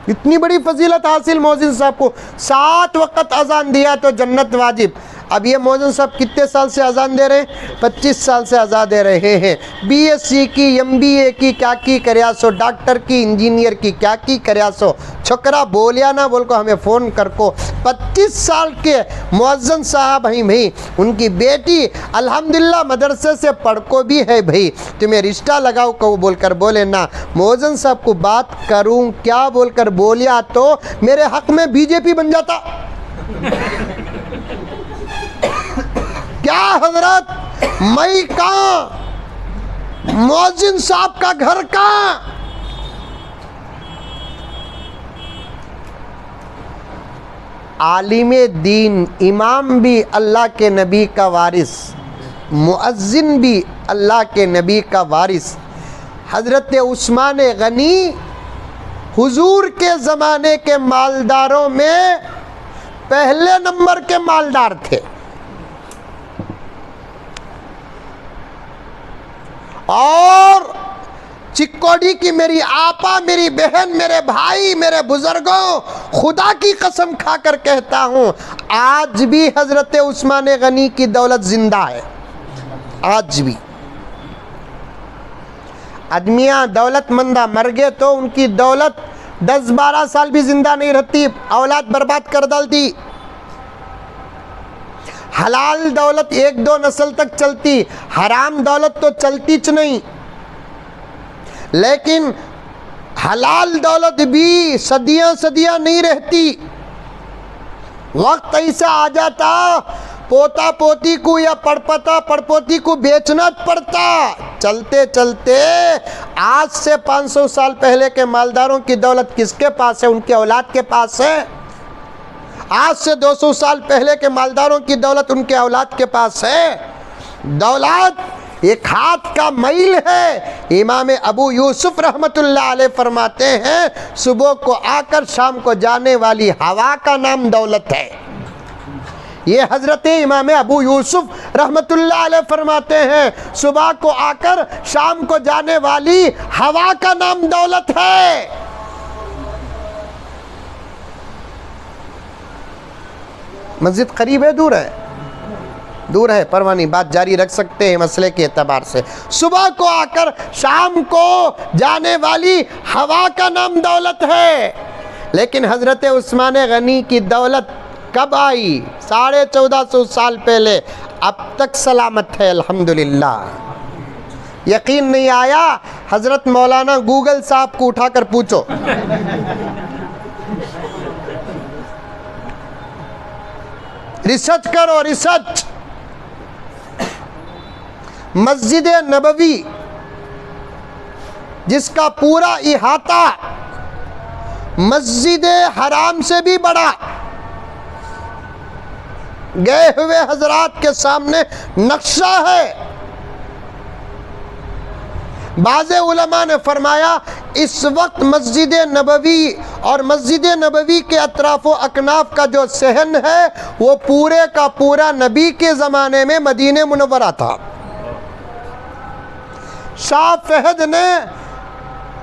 A: اتنی بڑی فضیلت حاصل مؤذن صاحب کو، 7 وقت اذان دیا تو جنت واجب۔ اب یہ مؤذن صاحب کتنے سال سے اذان دے رہے ہیں؟ 25 سال سے اذان دے رہے ہیں۔ بی ایس سی کی، ایم بی اے کی کیا کی کریا سو، ڈاکٹر کی، انجینئر کی کیا کی کریا سو، چھکرا بولیا نہ بول کو ہمیں فون کر کو 25 سال کے مؤذن صاحب ہیں بھائی، ان کی بیٹی الحمدللہ مدرسے سے پڑھ کو بھی ہے بھائی، تمہیں رشتہ لگاؤ کو بول کر بولے نا، مؤذن صاحب کو بات کروں کیا بول کر بولیا تو میرے حق میں بی جے پی بن جاتا۔ کیا حضرت، میں کہاں، مؤذن صاحب کا گھر کہاں؟ عالم دین، امام بھی اللہ کے نبی کا وارث، مؤذن بھی اللہ کے نبی کا وارث۔ حضرت عثمان غنی حضور کے زمانے کے مالداروں میں پہلے نمبر کے مالدار تھے، اور چکوڑی کی میری آپا، میری بہن، میرے بھائی، میرے بزرگوں، خدا کی قسم کھا کر کہتا ہوں آج بھی حضرت عثمان غنی کی دولت زندہ ہے، آج بھی۔ آدمیاں دولت مندہ مر گئے تو ان کی دولت 10-12 سال بھی زندہ نہیں رہتی، اولاد برباد کر ڈالتی۔ حلال دولت 1-2 نسل تک چلتی، حرام دولت تو چلتی چ نہیں، لیکن حلال دولت بھی صدیاں صدیاں نہیں رہتی۔ وقت ایسا آ جاتا پوتا پوتی کو یا پڑپتا پڑپوتی کو بیچنا پڑتا۔ چلتے چلتے آج سے 500 سال پہلے کے مالداروں کی دولت کس کے پاس ہے؟ ان کے اولاد کے پاس ہے۔ آج سے 200 سال پہلے کے مالداروں کی دولت ان کے اولاد کے پاس ہے۔ دولت ایک ہاتھ کا میل ہے۔ امام ابو یوسف رحمت اللہ علیہ فرماتے ہیں صبح کو آ کر شام کو جانے والی ہوا کا نام دولت ہے۔ یہ حضرت امام ابو یوسف رحمت اللہ علیہ فرماتے ہیں صبح کو آ کر شام کو جانے والی ہوا کا نام دولت ہے۔ مسجد قریب ہے دور ہے؟ دور ہے، پروانی بات جاری رکھ سکتے ہیں مسئلے کے اعتبار سے۔ صبح کو آ کر شام کو جانے والی ہوا کا نام دولت ہے، لیکن حضرت عثمان غنی کی دولت کب آئی؟ 1450 سال پہلے، اب تک سلامت ہے الحمدللہ۔ یقین نہیں آیا؟ حضرت مولانا گوگل صاحب کو اٹھا کر پوچھو۔ ریسرچ کرو، ریسرچ۔ مسجد نبوی جس کا پورا احاطہ مسجد حرام سے بھی بڑا، گئے ہوئے حضرات کے سامنے نقشہ ہے۔ بعض علماء نے فرمایا اس وقت مسجد نبوی اور مسجد نبوی کے اطراف و اکناف کا جو صحن ہے وہ پورے کا پورا نبی کے زمانے میں مدینہ منورہ تھا۔ شاہ فہد نے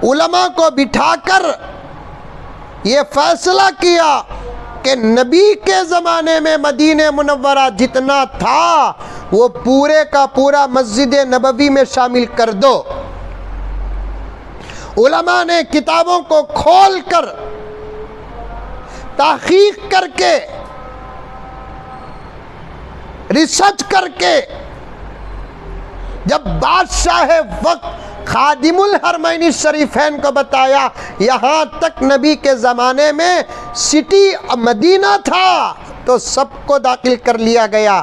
A: علماء کو بٹھا کر یہ فیصلہ کیا کہ نبی کے زمانے میں مدینہ منورہ جتنا تھا وہ پورے کا پورا مسجد نبوی میں شامل کر دو۔ علماء نے کتابوں کو کھول کر تحقیق کر کے ریسرچ کر کے جب بادشاہ وقت خادم الحرمین شریفین کو بتایا یہاں تک نبی کے زمانے میں سٹی مدینہ تھا تو سب کو داخل کر لیا گیا۔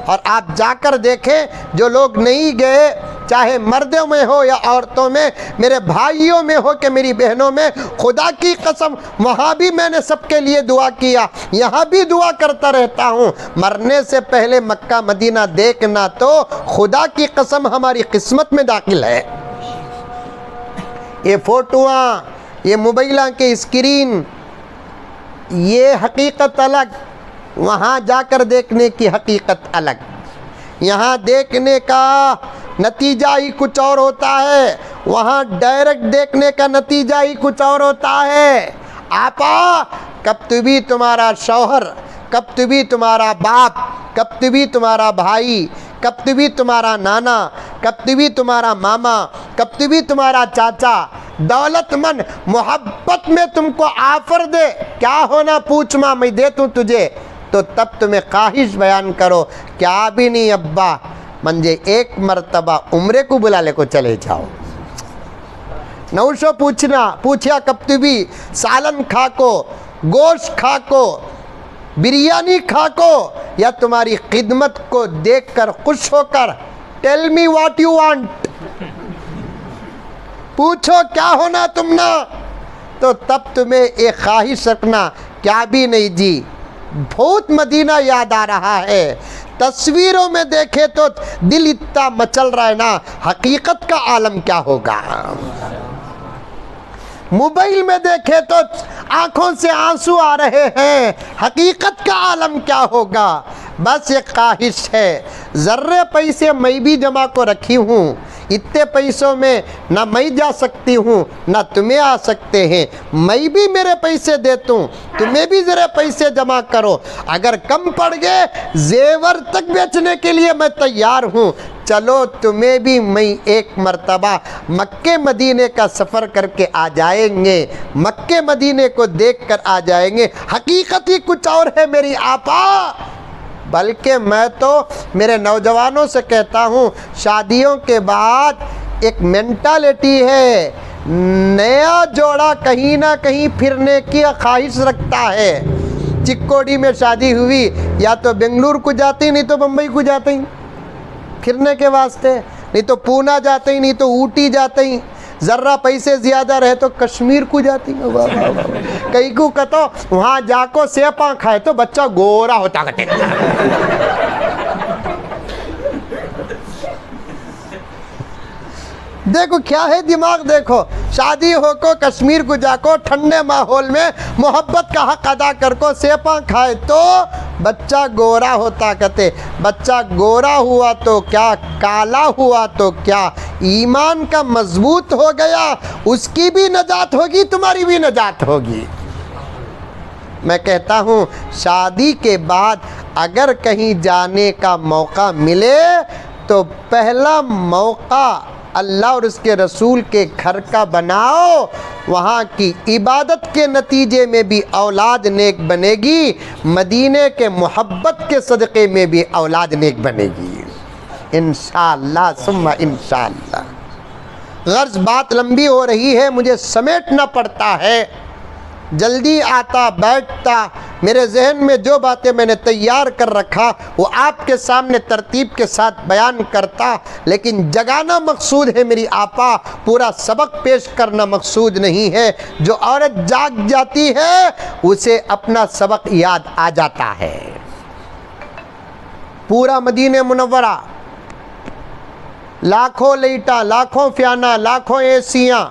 A: اور آپ جا کر دیکھیں جو لوگ نہیں گئے، چاہے مردوں میں ہو یا عورتوں میں، میرے بھائیوں میں ہو کہ میری بہنوں میں، خدا کی قسم وہاں بھی میں نے سب کے لیے دعا کیا، یہاں بھی دعا کرتا رہتا ہوں۔ مرنے سے پہلے مکہ مدینہ دیکھنا تو خدا کی قسم ہماری قسمت میں داخل ہے۔ یہ فوٹواں، یہ موبائلوں کے اسکرین، یہ حقیقت الگ، وہاں جا کر دیکھنے کی حقیقت الگ، یہاں دیکھنے کا نتیجہ ہی کچھ اور ہوتا ہے، وہاں ڈائریکٹ دیکھنے کا نتیجہ ہی کچھ اور ہوتا ہے۔ آپا کب بھی تمہارا شوہر، کب بھی تمہارا باپ، کب بھی تمہارا بھائی، کب بھی تمہارا نانا، کب بھی تمہارا ماما، کب بھی تمہارا چاچا دولت مند محبت میں تم کو آفر دے، کیا ہونا پوچھ ماں میں دے دوں تجھے، تو تب تمہیں خواہش بیان کرو، کیا بھی نہیں ابا منجھے ایک مرتبہ عمرے کو بلا لے کو چلے جاؤ۔ نوشو پوچھیا کب بھی سالن کھا کو، گوشت کھا کو، بریانی کھا کو، یا تمہاری خدمت کو دیکھ کر خوش ہو کر tell me what you want, پوچھو کیا ہونا تم نا، تو تب تمہیں ایک خواہش رکھنا، کیا بھی نہیں جی بہت مدینہ یاد آ رہا ہے، تصویروں میں دیکھے تو دل اتنا مچل رہا ہے نا، حقیقت کا عالم کیا ہوگا، موبائل میں دیکھے تو آنکھوں سے آنسو آ رہے ہیں، حقیقت کا عالم کیا ہوگا۔ بس ایک خواہش ہے، ذرے پیسے میں بھی جمع کو رکھی ہوں، اتنے پیسوں میں نہ میں جا سکتی ہوں نہ تمہیں آ سکتے ہیں، میں بھی میرے پیسے دیتا ہوں، تمہیں بھی ذرا پیسے جمع کرو، اگر کم پڑ گئے زیور تک بیچنے کے لیے میں تیار ہوں، چلو تمہیں بھی میں ایک مرتبہ مکے مدینے کا سفر کر کے آ جائیں گے، مکے مدینے کو دیکھ کر آ جائیں گے۔ حقیقت ہی کچھ اور ہے میری آپا، بلکہ میں تو میرے نوجوانوں سے کہتا ہوں، شادیوں کے بعد ایک مینٹالٹی ہے، نیا جوڑا کہیں نہ کہیں پھرنے کی خواہش رکھتا ہے۔ چکوڑی میں شادی ہوئی، یا تو بنگلور کو جاتے نہیں تو بمبئی کو جاتے ہی پھرنے کے واسطے، نہیں تو پونا جاتے ہی، نہیں تو اوٹی جاتے ہی، ذرہ پیسے زیادہ رہے تو کشمیر کو جاتی ہیں، کئی کو کہتا وہاں جا کو سیپاں کھائے تو بچہ گورا ہوتا کہتے دیکھو کیا ہے دماغ، دیکھو شادی ہو کو کشمیر کو جا کو ٹھنڈے ماحول میں محبت کا حق ادا کر کو سیپاں کھائے تو بچہ گورا ہوتا کہتے، بچہ گورا ہوا تو کیا، کالا ہوا تو کیا، ایمان کا مضبوط ہو گیا، اس کی بھی نجات ہوگی تمہاری بھی نجات ہوگی۔ میں کہتا ہوں شادی کے بعد اگر کہیں جانے کا موقع ملے تو پہلا موقع اللہ اور اس کے رسول کے گھر کا بناؤ، وہاں کی عبادت کے نتیجے میں بھی اولاد نیک بنے گی، مدینے کے محبت کے صدقے میں بھی اولاد نیک بنے گی انشاءاللہ ثم انشاءاللہ۔ غرض بات لمبی ہو رہی ہے، مجھے سمیٹنا پڑتا ہے، جلدی آتا بیٹھتا، میرے ذہن میں جو باتیں میں نے تیار کر رکھا وہ آپ کے سامنے ترتیب کے ساتھ بیان کرتا، لیکن جگانا مقصود ہے میری آپا، پورا سبق پیش کرنا مقصود نہیں ہے۔ جو عورت جاگ جاتی ہے اسے اپنا سبق یاد آ جاتا ہے۔ پورا مدینہ منورہ، لاکھوں لائٹاں، لاکھوں فیانہ، لاکھوں ایسیاں،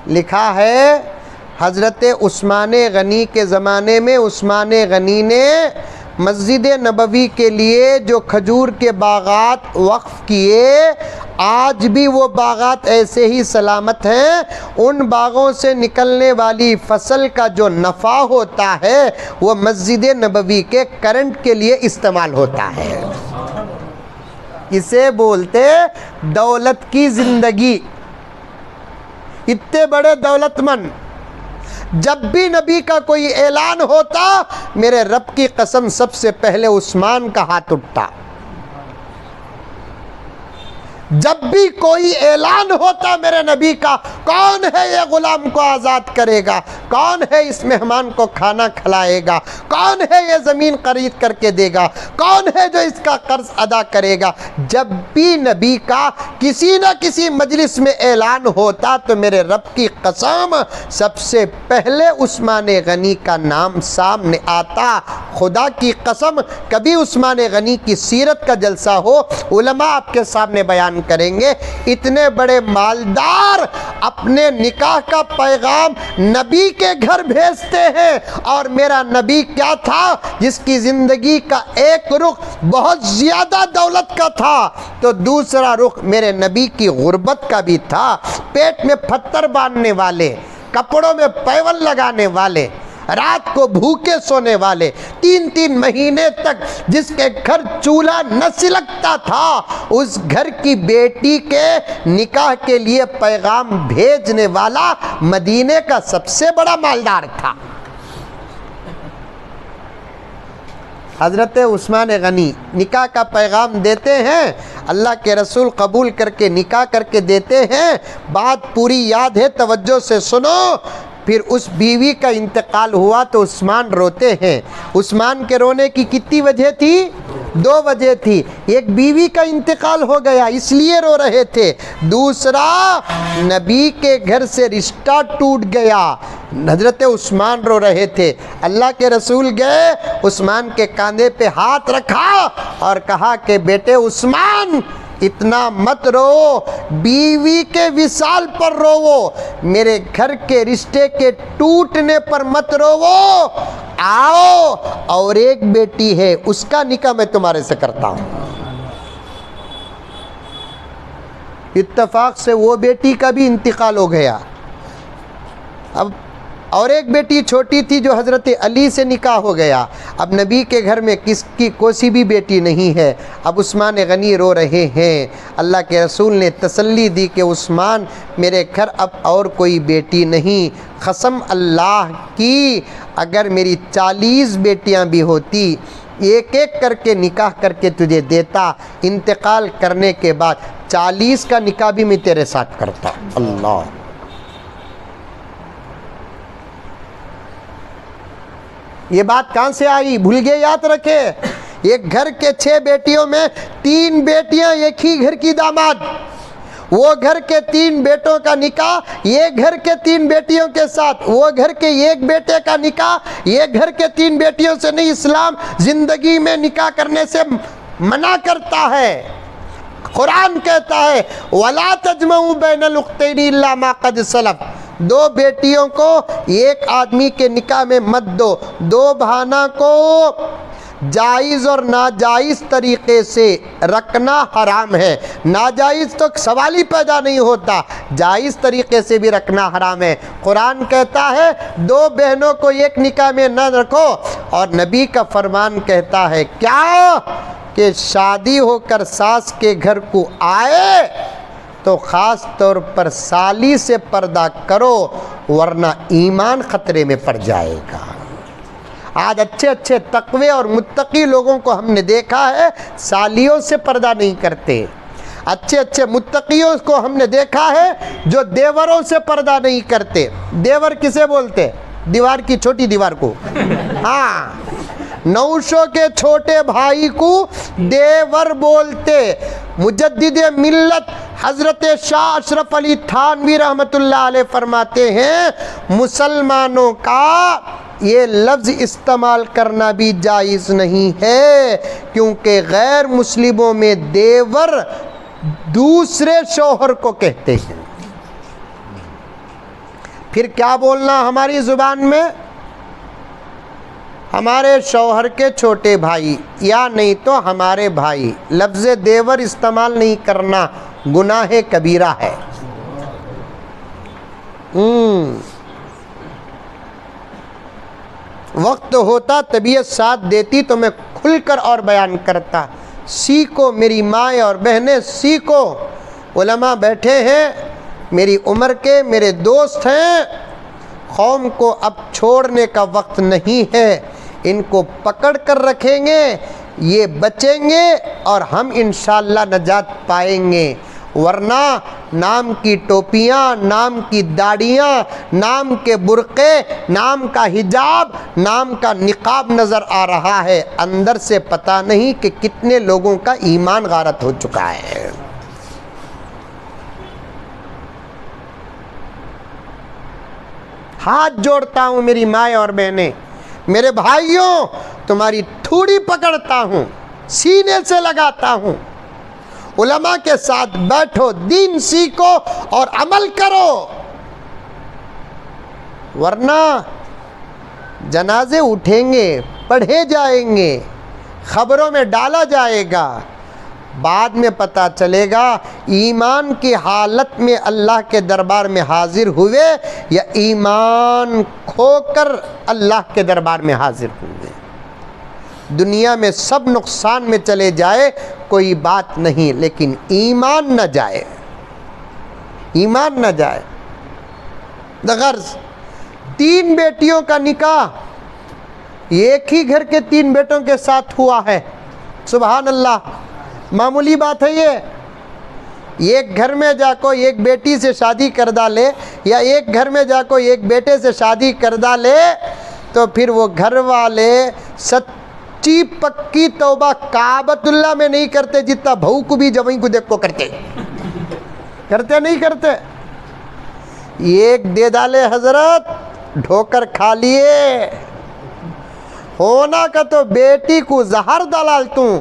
A: لکھا ہے حضرت عثمان غنی کے زمانے میں عثمان غنی نے مسجد نبوی کے لیے جو کھجور کے باغات وقف کیے، آج بھی وہ باغات ایسے ہی سلامت ہیں، ان باغوں سے نکلنے والی فصل کا جو نفع ہوتا ہے وہ مسجد نبوی کے کرنٹ کے لیے استعمال ہوتا ہے۔ اسے بولتے دولت کی زندگی۔ اتنے بڑے دولت مند، جب بھی نبی کا کوئی اعلان ہوتا میرے رب کی قسم سب سے پہلے عثمان کا ہاتھ اٹھتا، جب بھی کوئی اعلان ہوتا میرے نبی کا، کون ہے یہ غلام کو آزاد کرے گا، کون ہے اس مہمان کو کھانا کھلائے گا، کون ہے یہ زمین خرید کر کے دے گا، کون ہے جو اس کا قرض ادا کرے گا، جب بھی نبی کا کسی نہ کسی مجلس میں اعلان ہوتا تو میرے رب کی قسم سب سے پہلے عثمان غنی کا نام سامنے آتا۔ خدا کی قسم کبھی عثمان غنی کی سیرت کا جلسہ ہو، علماء آپ کے سامنے بیان کریں گے، اتنے بڑے مالدار اپنے نکاح کا پیغام نبی کے گھر بھیجتے ہیں، اور میرا نبی کیا تھا؟ جس کی زندگی کا ایک رخ بہت زیادہ دولت کا تھا تو دوسرا رخ میرے نبی کی غربت کا بھی تھا۔ پیٹ میں پتھر باندھنے والے، کپڑوں میں پیون لگانے والے، رات کو بھوکے سونے والے، 3 مہینے تک جس کے گھر چولہا نہ سلگتا تھا، اس گھر کی بیٹی کے نکاح کے لیے پیغام بھیجنے والا مدینے کا سب سے بڑا مالدار تھا۔ حضرت عثمان غنی نکاح کا پیغام دیتے ہیں، اللہ کے رسول قبول کر کے نکاح کر کے دیتے ہیں۔ بات پوری یاد ہے، توجہ سے سنو۔ پھر اس بیوی کا انتقال ہوا تو عثمان روتے ہیں۔ عثمان کے رونے کی کتنی وجہ تھی؟ 2 وجہ تھی۔ ایک بیوی کا انتقال ہو گیا اس لیے رو رہے تھے، دوسرا نبی کے گھر سے رشتہ ٹوٹ گیا، حضرت عثمان رو رہے تھے۔ اللہ کے رسول گئے، عثمان کے کاندھے پہ ہاتھ رکھا اور کہا کہ بیٹے عثمان اتنا مت رو، بیوی کے وصال پر رو، میرے گھر کے رشتے کے ٹوٹنے پر مت رو۔ آؤ، اور ایک بیٹی ہے، اس کا نکاح میں تمہارے سے کرتا ہوں۔ اتفاق سے وہ بیٹی کا بھی انتقال ہو گیا۔ اب اور ایک بیٹی چھوٹی تھی جو حضرت علی سے نکاح ہو گیا۔ اب نبی کے گھر میں کس کی کوئی بھی بیٹی نہیں ہے۔ اب عثمان غنی رو رہے ہیں۔ اللہ کے رسول نے تسلی دی کہ عثمان میرے گھر اب اور کوئی بیٹی نہیں، قسم اللہ کی اگر میری 40 بیٹیاں بھی ہوتی، ایک ایک کر کے نکاح کر کے تجھے دیتا، انتقال کرنے کے بعد 40 کا نکاح بھی میں تیرے ساتھ کرتا۔ اللہ، یہ بات کہاں سے آئی؟ بھول گئے؟ یاد رکھے، ایک گھر کے 6 بیٹیوں میں 3 بیٹیاں ایک ہی گھر کی داماد، وہ گھر کے 3 بیٹوں کا نکاح یہ گھر کے 3 بیٹیوں کے ساتھ، وہ گھر کے ایک بیٹے کا نکاح یہ گھر کے 3 بیٹیوں سے نہیں۔ اسلام زندگی میں نکاح کرنے سے منع کرتا ہے۔ قرآن کہتا ہے وَلَا تَجْمَعُوا بَيْنَ الْأُخْتَيْنِ إِلَّا مَا قَدْ سَلَفَ، 2 بیٹیوں کو ایک آدمی کے نکاح میں مت دو۔ 2 بہانہ کو جائز اور ناجائز طریقے سے رکھنا حرام ہے۔ ناجائز تو سوال ہی پیدا نہیں ہوتا، جائز طریقے سے بھی رکھنا حرام ہے۔ قرآن کہتا ہے 2 بہنوں کو ایک نکاح میں نہ رکھو، اور نبی کا فرمان کہتا ہے کیا کہ شادی ہو کر ساس کے گھر کو آئے تو خاص طور پر سالی سے پردہ کرو ورنہ ایمان خطرے میں پڑ جائے گا۔ آج اچھے تقوی اور متقی لوگوں کو ہم نے دیکھا ہے سالیوں سے پردہ نہیں کرتے۔ اچھے متقیوں کو ہم نے دیکھا ہے جو دیوروں سے پردہ نہیں کرتے۔ دیور کسے بولتے؟ دیوار کی چھوٹی دیوار کو، ہاں، نوشوں کے چھوٹے بھائی کو دیور بولتے۔ مجدد ملت حضرت شاہ اشرف علی تھانوی رحمۃ اللہ علیہ فرماتے ہیں مسلمانوں کا یہ لفظ استعمال کرنا بھی جائز نہیں ہے، کیونکہ غیر مسلموں میں دیور دوسرے شوہر کو کہتے ہیں۔ پھر کیا بولنا ہماری زبان میں؟ ہمارے شوہر کے چھوٹے بھائی یا نہیں تو ہمارے بھائی، لفظ دیور استعمال نہیں کرنا گناہ کبیرہ ہے۔ وقت ہوتا، طبیعت ساتھ دیتی تو میں کھل کر اور بیان کرتا۔ سیکھو میری مائیں اور بہنیں، سیکھو۔ علماء بیٹھے ہیں میری عمر کے، میرے دوست ہیں، قوم کو اب چھوڑنے کا وقت نہیں ہے، ان کو پکڑ کر رکھیں گے، یہ بچیں گے اور ہم انشاءاللہ نجات پائیں گے، ورنہ نام کی ٹوپیاں، نام کی داڑیاں، نام کے برقعے، نام کا حجاب، نام کا نقاب نظر آ رہا ہے، اندر سے پتہ نہیں کہ کتنے لوگوں کا ایمان غارت ہو چکا ہے۔ ہاتھ جوڑتا ہوں میری مائیں اور بہنیں، میرے بھائیوں، تمہاری تھوڑی پکڑتا ہوں، سینے سے لگاتا ہوں، علماء کے ساتھ بیٹھو، دین سیکھو اور عمل کرو۔ ورنہ جنازے اٹھیں گے، پڑھے جائیں گے، خبروں میں ڈالا جائے گا، بعد میں پتہ چلے گا ایمان کی حالت میں اللہ کے دربار میں حاضر ہوئے یا ایمان کھو کر اللہ کے دربار میں حاضر ہوئے۔ دنیا میں سب نقصان میں چلے جائے کوئی بات نہیں، لیکن ایمان نہ جائے، ایمان نہ جائے۔ غرض 3 بیٹیوں کا نکاح ایک ہی گھر کے 3 بیٹوں کے ساتھ ہوا ہے، سبحان اللہ، معمولی بات ہے یہ۔ ایک گھر میں جا کو ایک بیٹی سے شادی کر ڈالے یا ایک گھر میں جا کو ایک بیٹے سے شادی کر ڈالے تو پھر وہ گھر والے سچی پکی توبہ کعبۃ اللہ میں نہیں کرتے جتنا بہو کو بھی جوائیں کو دیکھ کو کرتے نہیں کرتے۔ ایک دے ڈالے حضرت، ڈھوکر کھا لیے، ہونا کا تو بیٹی کو زہر ڈالتوں،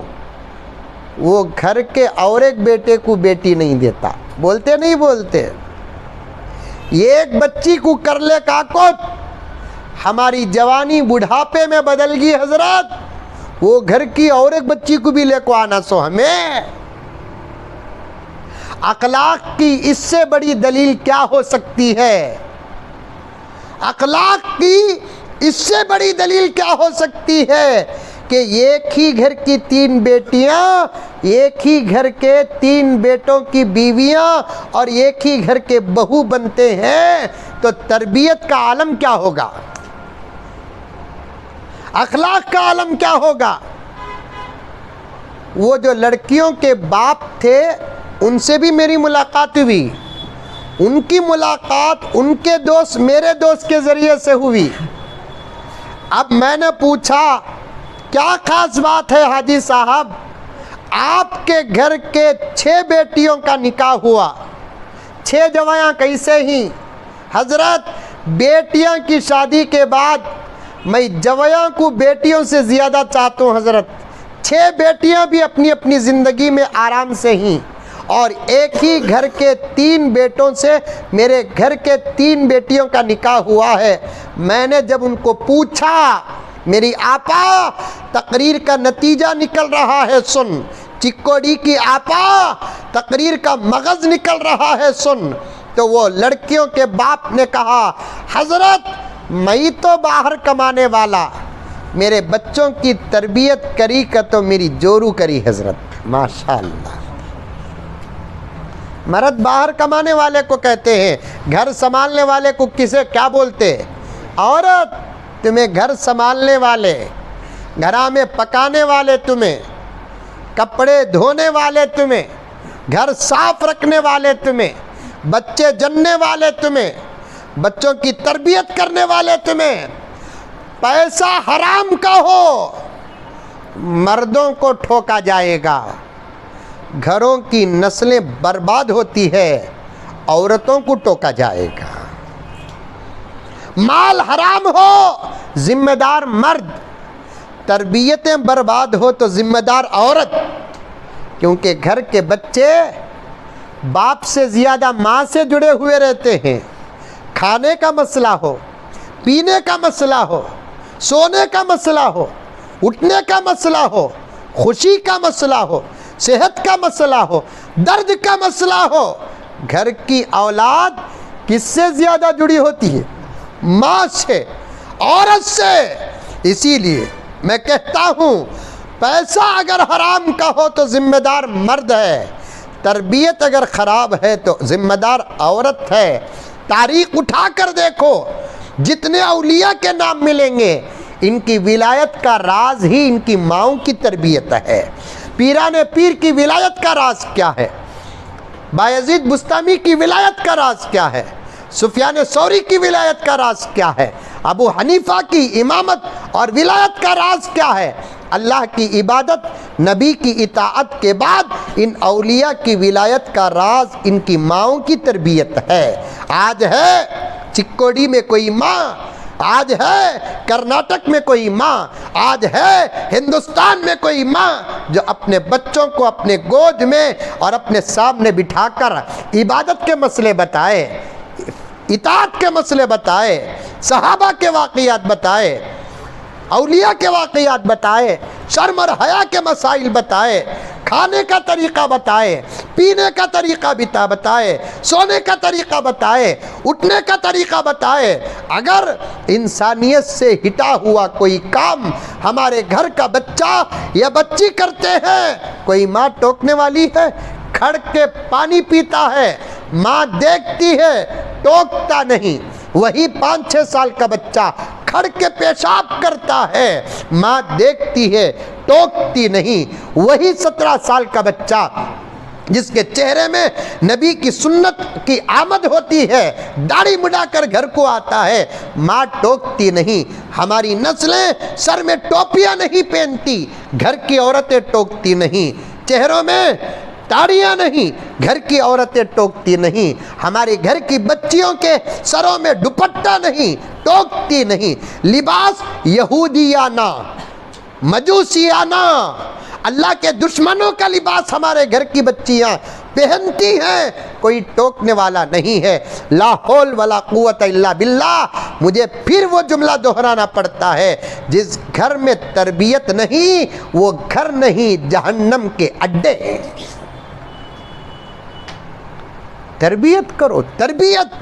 A: وہ گھر کے اور ایک بیٹے کو بیٹی نہیں دیتا، بولتے نہیں بولتے۔ ایک بچی کو کر لے کاکوت، ہماری جوانی بڑھاپے میں بدل گئی حضرت، وہ گھر کی اور ایک بچی کو بھی لے کو آنا سو ہمیں۔ اخلاق کی اس سے بڑی دلیل کیا ہو سکتی ہے؟ اخلاق کی اس سے بڑی دلیل کیا ہو سکتی ہے کہ ایک ہی گھر کی 3 بیٹیاں، ایک ہی گھر کے 3 بیٹوں کی بیویاں اور ایک ہی گھر کے بہو بنتے ہیں تو تربیت کا عالم کیا ہوگا؟ اخلاق کا عالم کیا ہوگا؟ وہ جو لڑکیوں کے باپ تھے ان سے بھی میری ملاقات ہوئی، ان کی ملاقات ان کے دوست میرے دوست کے ذریعے سے ہوئی۔ اب میں نے پوچھا کیا خاص بات ہے حاجی صاحب، آپ کے گھر کے 6 بیٹیوں کا نکاح ہوا، 6 جوایاں کیسے ہی؟ حضرت بیٹیاں کی شادی کے بعد میں جوایاں کو بیٹیوں سے زیادہ چاہتا ہوں حضرت۔ 6 بیٹیاں بھی اپنی اپنی زندگی میں آرام سے ہیں اور ایک ہی گھر کے 3 بیٹوں سے میرے گھر کے 3 بیٹیوں کا نکاح ہوا ہے۔ میں نے جب ان کو پوچھا میری آپا تقریر کا نتیجہ نکل رہا ہے سن، چکوڑی کی آپا تقریر کا مغز نکل رہا ہے سن، تو وہ لڑکیوں کے باپ نے کہا حضرت میں تو باہر کمانے والا، میرے بچوں کی تربیت کری کا تو میری جورو کری حضرت۔ ماشاءاللہ، مرد باہر کمانے والے کو کہتے ہیں، گھر سنبھالنے والے کو کسے کیا بولتے؟ عورت، تمہیں گھر سنبھالنے والے، گھرا میں پکانے والے تمہیں، کپڑے دھونے والے تمہیں، گھر صاف رکھنے والے تمہیں، بچے جننے والے تمہیں، بچوں کی تربیت کرنے والے تمہیں۔ پیسہ حرام کا ہو مردوں کو ٹھوکا جائے گا، گھروں کی نسلیں برباد ہوتی ہے، عورتوں کو ٹوکا جائے گا۔ مال حرام ہو ذمہ دار مرد، تربیتیں برباد ہو تو ذمہ دار عورت، کیونکہ گھر کے بچے باپ سے زیادہ ماں سے جڑے ہوئے رہتے ہیں۔ کھانے کا مسئلہ ہو، پینے کا مسئلہ ہو، سونے کا مسئلہ ہو، اٹھنے کا مسئلہ ہو، خوشی کا مسئلہ ہو، صحت کا مسئلہ ہو، درد کا مسئلہ ہو، گھر کی اولاد کس سے زیادہ جڑی ہوتی ہے؟ ماں سے، عورت سے۔ اسی لیے میں کہتا ہوں پیسہ اگر حرام کا ہو تو ذمہ دار مرد ہے، تربیت اگر خراب ہے تو ذمہ دار عورت ہے۔ تاریخ اٹھا کر دیکھو، جتنے اولیاء کے نام ملیں گے ان کی ولایت کا راز ہی ان کی ماؤں کی تربیت ہے۔ پیران پیر کی ولایت کا راز کیا ہے؟ بایزید بستامی کی ولایت کا راز کیا ہے؟ سفیان ثوری کی ولایت کا راز کیا ہے؟ ابو حنیفہ کی امامت اور ولایت کا راز کیا ہے؟ اللہ کی عبادت، نبی کی اطاعت کے بعد ان اولیاء کی ولایت کا راز ان کی ماؤں کی تربیت ہے۔ آج ہے چکوڑی میں کوئی ماں، آج ہے کرناٹک میں کوئی ماں، آج ہے ہندوستان میں کوئی ماں جو اپنے بچوں کو اپنے گود میں اور اپنے سامنے بٹھا کر عبادت کے مسئلے بتائے، اطاعت کے مسئلے بتائے، صحابہ کے واقعات بتائے، اولیاء کے واقعات بتائے، شرم اور حیا کے مسائل بتائے، کھانے کا طریقہ بتائے، پینے کا طریقہ بتائے، سونے کا طریقہ بتائے، اٹھنے کا طریقہ بتائے۔ اگر انسانیت سے ہٹا ہوا کوئی کام ہمارے گھر کا بچہ یا بچی کرتے ہیں، کوئی ماں ٹوکنے والی ہے، کھڑ کے پانی پیتا ہے، ماں دیکھتی ہے، ٹوکتا نہیں۔ وہی 5-6 سال کا بچہ کھڑ کے پیشاب کرتا ہے، ماں دیکھتی ہے، ٹوکتی نہیں۔ وہی 17 سال کا بچہ جس کے چہرے میں نبی کی سنت کی آمد ہوتی ہے، داڑھی مڈا کر گھر کو آتا ہے، ماں ٹوکتی نہیں۔ ہماری نسلیں سر میں ٹوپیاں نہیں پہنتی، گھر کی عورتیں ٹوکتی نہیں، چہروں میں داڑیاں نہیں، گھر کی عورتیں ٹوکتی نہیں، ہمارے گھر کی بچیوں کے سروں میں دوپٹہ نہیں، ٹوکتی نہیں۔ لباس یہودیانہ، مجوسیانہ، اللہ کے دشمنوں کا لباس ہمارے گھر کی بچیاں پہنتی ہیں، کوئی ٹوکنے والا نہیں ہے۔ لا حول ولا قوت الا باللہ۔ مجھے پھر وہ جملہ دہرانا پڑتا ہے، جس گھر میں تربیت نہیں وہ گھر نہیں، جہنم کے اڈے ہیں۔ تربیت کرو، تربیت۔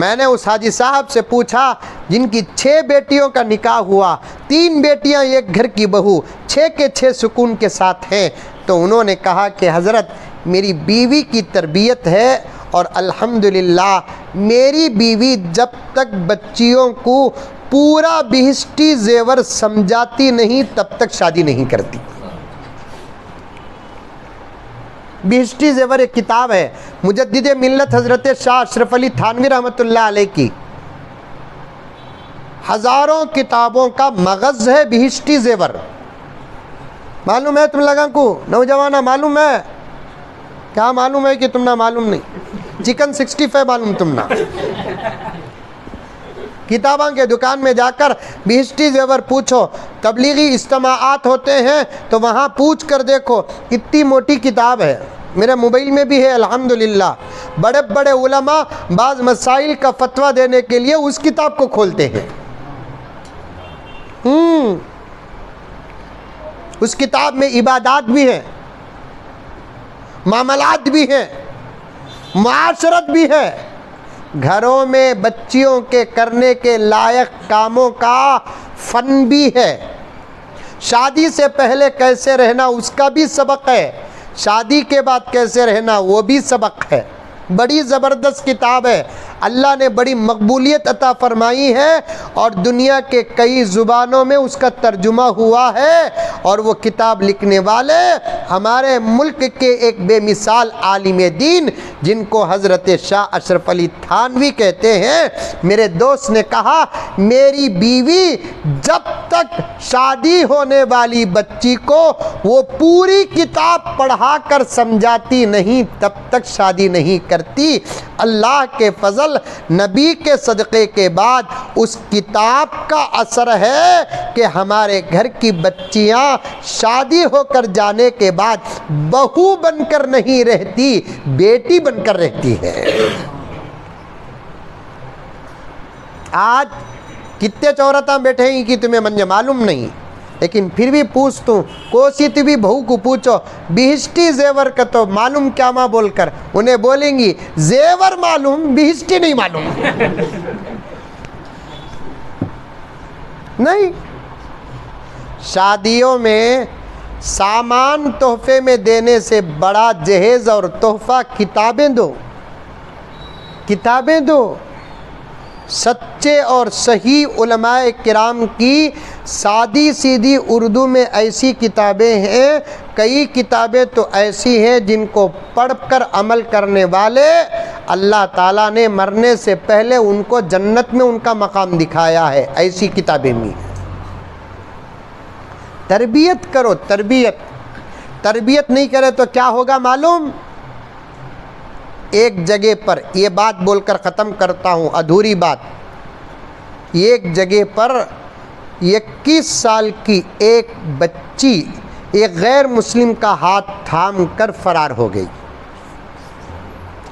A: میں نے اس حاجی صاحب سے پوچھا جن کی 6 بیٹیوں کا نکاح ہوا، 3 بیٹیاں ایک گھر کی بہو، 6 کے 6 سکون کے ساتھ ہیں، تو انہوں نے کہا کہ حضرت میری بیوی کی تربیت ہے، اور الحمدللہ میری بیوی جب تک بچیوں کو پورا بہشتی زیور سمجھاتی نہیں تب تک شادی نہیں کرتی۔ بہشتی زیور ایک کتاب ہے مجدد ملت حضرت شاہ اشرف علی تھانوی رحمۃ اللہ علیہ کی، ہزاروں کتابوں کا مغز ہے بہشتی زیور۔ معلوم ہے تم لگا کو نوجوانہ؟ معلوم ہے کیا؟ معلوم ہے کہ تم نہ معلوم نہیں؟ چکن 65 معلوم تم نہ؟ کتاباں کے دکان میں جا کر بہشتی زیور پوچھو، تبلیغی اجتماعات ہوتے ہیں تو وہاں پوچھ کر دیکھو، اتنی موٹی کتاب ہے، میرے موبائل میں بھی ہے الحمدللہ۔ بڑے بڑے علماء بعض مسائل کا فتویٰ دینے کے لیے اس کتاب کو کھولتے ہیں۔ اس کتاب میں عبادات بھی ہیں، معاملات بھی ہیں، معاشرت بھی ہے، گھروں میں بچیوں کے کرنے کے لائق کاموں کا فن بھی ہے، شادی سے پہلے کیسے رہنا اس کا بھی سبق ہے، شادی کے بعد کیسے رہنا وہ بھی سبق ہے۔ بڑی زبردست کتاب ہے، اللہ نے بڑی مقبولیت عطا فرمائی ہے، اور دنیا کے کئی زبانوں میں اس کا ترجمہ ہوا ہے، اور وہ کتاب لکھنے والے ہمارے ملک کے ایک بے مثال عالم دین جن کو حضرت شاہ اشرف علی تھانوی کہتے ہیں۔ میرے دوست نے کہا میری بیوی جب تک شادی ہونے والی بچی کو وہ پوری کتاب پڑھا کر سمجھاتی نہیں تب تک شادی نہیں کرتی۔ اللہ کے فضل، نبی کے صدقے کے بعد اس کتاب کا اثر ہے کہ ہمارے گھر کی بچیاں شادی ہو کر جانے کے بعد بہو بن کر نہیں رہتی، بیٹی بن کر رہتی ہے۔ آج کتنے عورتاں بیٹھے ہیں کہ تمہیں منجے معلوم نہیں، لیکن پھر بھی پوچھتا ہوں، کوسی تو بھی بہو کو پوچھو بہشتی زیور کا تو معلوم کیا ماں بول کر، انہیں بولیں گی زیور معلوم، بہشتی نہیں معلوم۔ نہیں، شادیوں میں سامان تحفے میں دینے سے بڑا جہیز اور تحفہ کتابیں دو، کتابیں دو۔ سچے اور صحیح علماء کرام کی سادی سیدھی اردو میں ایسی کتابیں ہیں، کئی کتابیں تو ایسی ہیں جن کو پڑھ کر عمل کرنے والے اللہ تعالیٰ نے مرنے سے پہلے ان کو جنت میں ان کا مقام دکھایا ہے، ایسی کتابیں بھی ہیں۔ تربیت کرو، تربیت۔ تربیت نہیں کرے تو کیا ہوگا معلوم؟ ایک جگہ پر یہ بات بول کر ختم کرتا ہوں، ادھوری بات۔ ایک جگہ پر 21 سال کی ایک بچی ایک غیر مسلم کا ہاتھ تھام کر فرار ہو گئی۔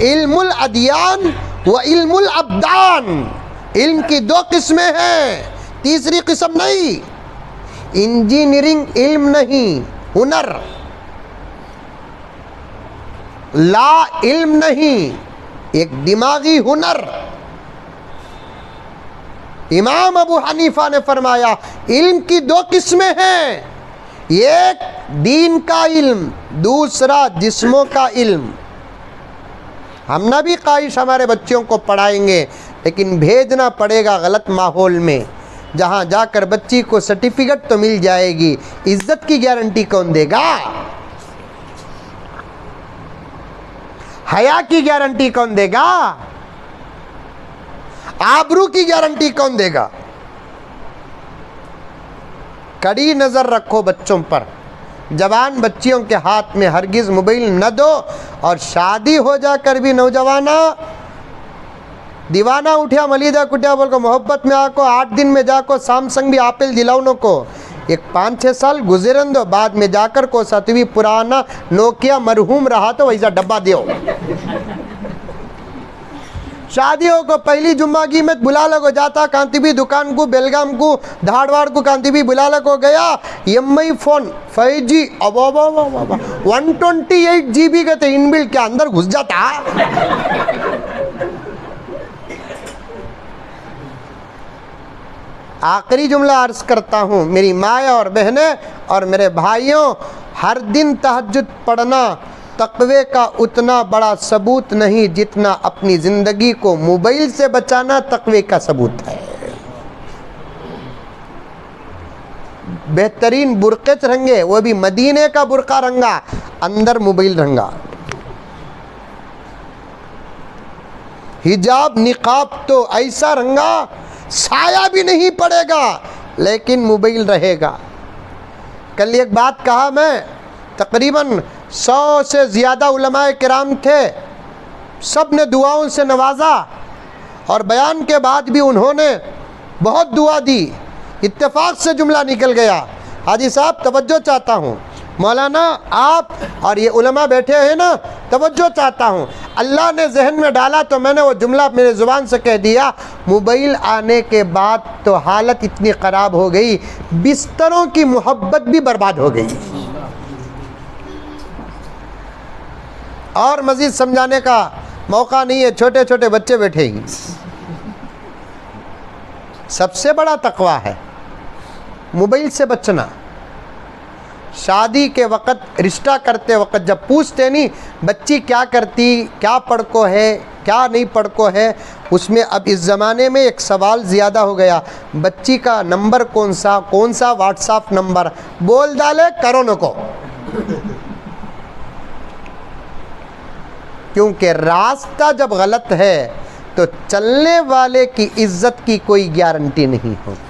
A: علم الادیان و علم الابدان، علم کی دو قسمیں ہیں، تیسری قسم نہیں۔ انجینئرنگ علم نہیں، ہنر، لا علم نہیں، ایک دماغی ہنر۔ امام ابو حنیفہ نے فرمایا علم کی دو قسمیں ہیں، ایک دین کا علم، دوسرا جسموں کا علم۔ ہم نہ بھی خواہش ہمارے بچوں کو پڑھائیں گے، لیکن بھیجنا پڑے گا غلط ماحول میں، جہاں جا کر بچی کو سرٹیفکیٹ تو مل جائے گی، عزت کی گارنٹی کون دے گا؟ حیا کی گارنٹی کون دے گا؟ آبرو کی گارنٹی کون دے گا؟ کڑی نظر رکھو بچوں پر، جوان بچیوں کے ہاتھ میں ہرگز موبائل نہ دو، اور شادی ہو جا کر بھی نوجوانہ دیوانہ اٹھیا ملیدہ کٹیا بول کو محبت میں آکو 8 دن میں جا کو سامسنگ بھی آپل دلاؤنوں کو، ایک 5-6 سال گزرن دو، بعد میں جا کر کو ستوی پرانا نوکیا مرحوم رہا تو ویسا ڈبہ دیو۔ شادیوں کو پہلی جمعہ کی میں بلا لگو جاتا، کانتی بھی دکان کو بیلگام کو دھاڑواڑ کو کانتی بھی بلا لگو گیا، ایم-آئی فون 5G 128 GB کا تھے ان بلڈ کے اندر گھس جاتا۔ آخری جملہ عرض کرتا ہوں، میری مائیں اور بہنیں اور میرے بھائیوں، ہر دن تہجد پڑھنا تقوی کا اتنا بڑا ثبوت نہیں جتنا اپنی زندگی کو موبائل سے بچانا تقوی کا ثبوت ہے۔ بہترین برقع رنگے، وہ بھی مدینے کا برقع رنگا، اندر موبائل رنگا، حجاب نقاب تو ایسا رنگا سایہ بھی نہیں پڑے گا لیکن موبائل رہے گا۔ کل ایک بات کہا میں، تقریباً 100 سے زیادہ علماء کرام تھے، سب نے دعاؤں سے نوازا، اور بیان کے بعد بھی انہوں نے بہت دعا دی۔ اتفاق سے جملہ نکل گیا، حاجی صاحب توجہ چاہتا ہوں، مولانا آپ اور یہ علماء بیٹھے ہیں نا، توجہ چاہتا ہوں، اللہ نے ذہن میں ڈالا تو میں نے وہ جملہ میرے زبان سے کہہ دیا۔ موبائل آنے کے بعد تو حالت اتنی خراب ہو گئی، بستروں کی محبت بھی برباد ہو گئی۔ اور مزید سمجھانے کا موقع نہیں ہے، چھوٹے چھوٹے بچے بیٹھے ہی۔ سب سے بڑا تقویٰ ہے موبائل سے بچنا۔ شادی کے وقت، رشتہ کرتے وقت جب پوچھتے نہیں بچی کیا کرتی، کیا پڑھ کو ہے، کیا نہیں پڑھ کو ہے، اس میں اب اس زمانے میں ایک سوال زیادہ ہو گیا، بچی کا نمبر کون سا واٹس ایپ نمبر، بول ڈالے کرو نہ کو، کیونکہ راستہ جب غلط ہے تو چلنے والے کی عزت کی کوئی گارنٹی نہیں ہوتی۔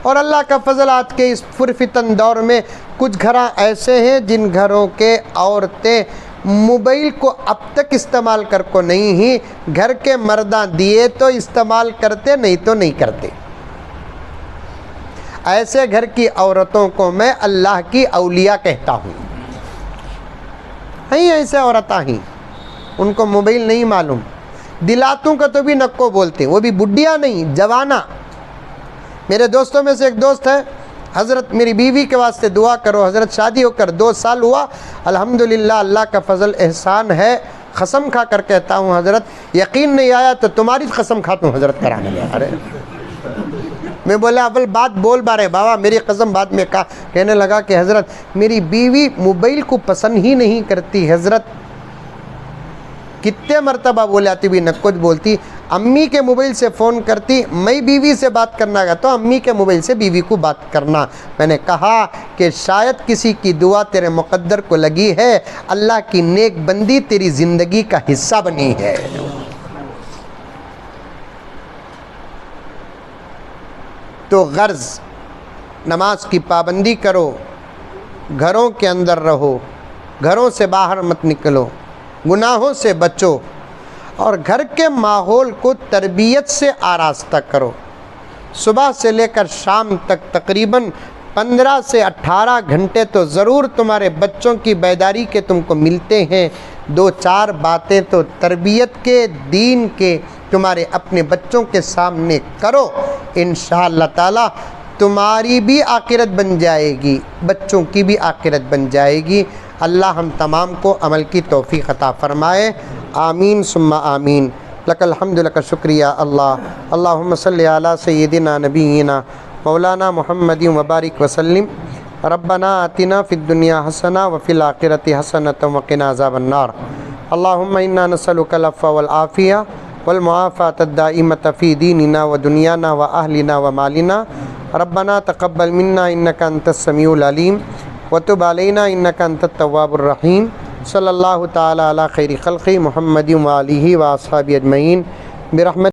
A: اور اللہ کا فضل آج کے اس پرفتن دور میں کچھ گھراں ایسے ہیں جن گھروں کے عورتیں موبائل کو اب تک استعمال کر کو نہیں ہی، گھر کے مرداں دیے تو استعمال کرتے، نہیں تو نہیں کرتے۔ ایسے گھر کی عورتوں کو میں اللہ کی اولیاء کہتا ہوں۔ ہیں ایسے عورتیں ہیں، ان کو موبائل نہیں معلوم، دلاتوں کا تو بھی نکو بولتے، وہ بھی بڈھیا نہیں، جوانہ۔ میرے دوستوں میں سے ایک دوست ہے، حضرت میری بیوی کے واسطے دعا کرو، حضرت شادی ہو کر 2 سال ہوا، الحمدللہ اللہ کا فضل احسان ہے، قسم کھا کر کہتا ہوں حضرت یقین نہیں آیا تو تمہاری قسم کھاتا ہوں حضرت کرانے میں۔ ارے میں بولا اول بات بول بارے بابا، میری قسم بعد میں کہنے لگا کہ حضرت میری بیوی موبائل کو پسند ہی نہیں کرتی حضرت، کتنے مرتبہ بولاتی بھی نہ کچھ بولتی، امی کے موبائل سے فون کرتی، میں بیوی سے بات کرنا گا تو امی کے موبائل سے بیوی کو بات کرنا۔ میں نے کہا کہ شاید کسی کی دعا تیرے مقدر کو لگی ہے، اللہ کی نیک بندی تیری زندگی کا حصہ بنی ہے۔ تو غرض نماز کی پابندی کرو، گھروں کے اندر رہو، گھروں سے باہر مت نکلو، گناہوں سے بچو، اور گھر کے ماحول کو تربیت سے آراستہ کرو۔ صبح سے لے کر شام تک تقریباً 15 سے 18 گھنٹے تو ضرور تمہارے بچوں کی بیداری کے تم کو ملتے ہیں، دو چار باتیں تو تربیت کے، دین کے تمہارے اپنے بچوں کے سامنے کرو، انشاءاللہ تعالی تمہاری بھی آخرت بن جائے گی، بچوں کی بھی آخرت بن جائے گی۔ اللہ ہم تمام کو عمل کی توفیق عطا فرمائے، آمین ثم آمین۔ لک الحمد لک شکریہ اللہ، اللہم صلی علی سیدنا نبینا مولانا محمد وبارک وسلم۔ ربنا آتنا فی الدنیا حسنہ وفی الآخرۃ حسنۃ وقنا عذاب النار۔ اللہم انا نسألک العفو والعافیہ والمعافاة الدائمة فی دیننا ودنیانا واہلنا ومالنا۔ ربنا تقبل منا انک انت السمیع العلیم وتب علینا انک انت التواب الرحیم۔ صلی اللہ تعالی علی خیر خلق محمد وآلہ واصحابہ اجمعین برحمتہ۔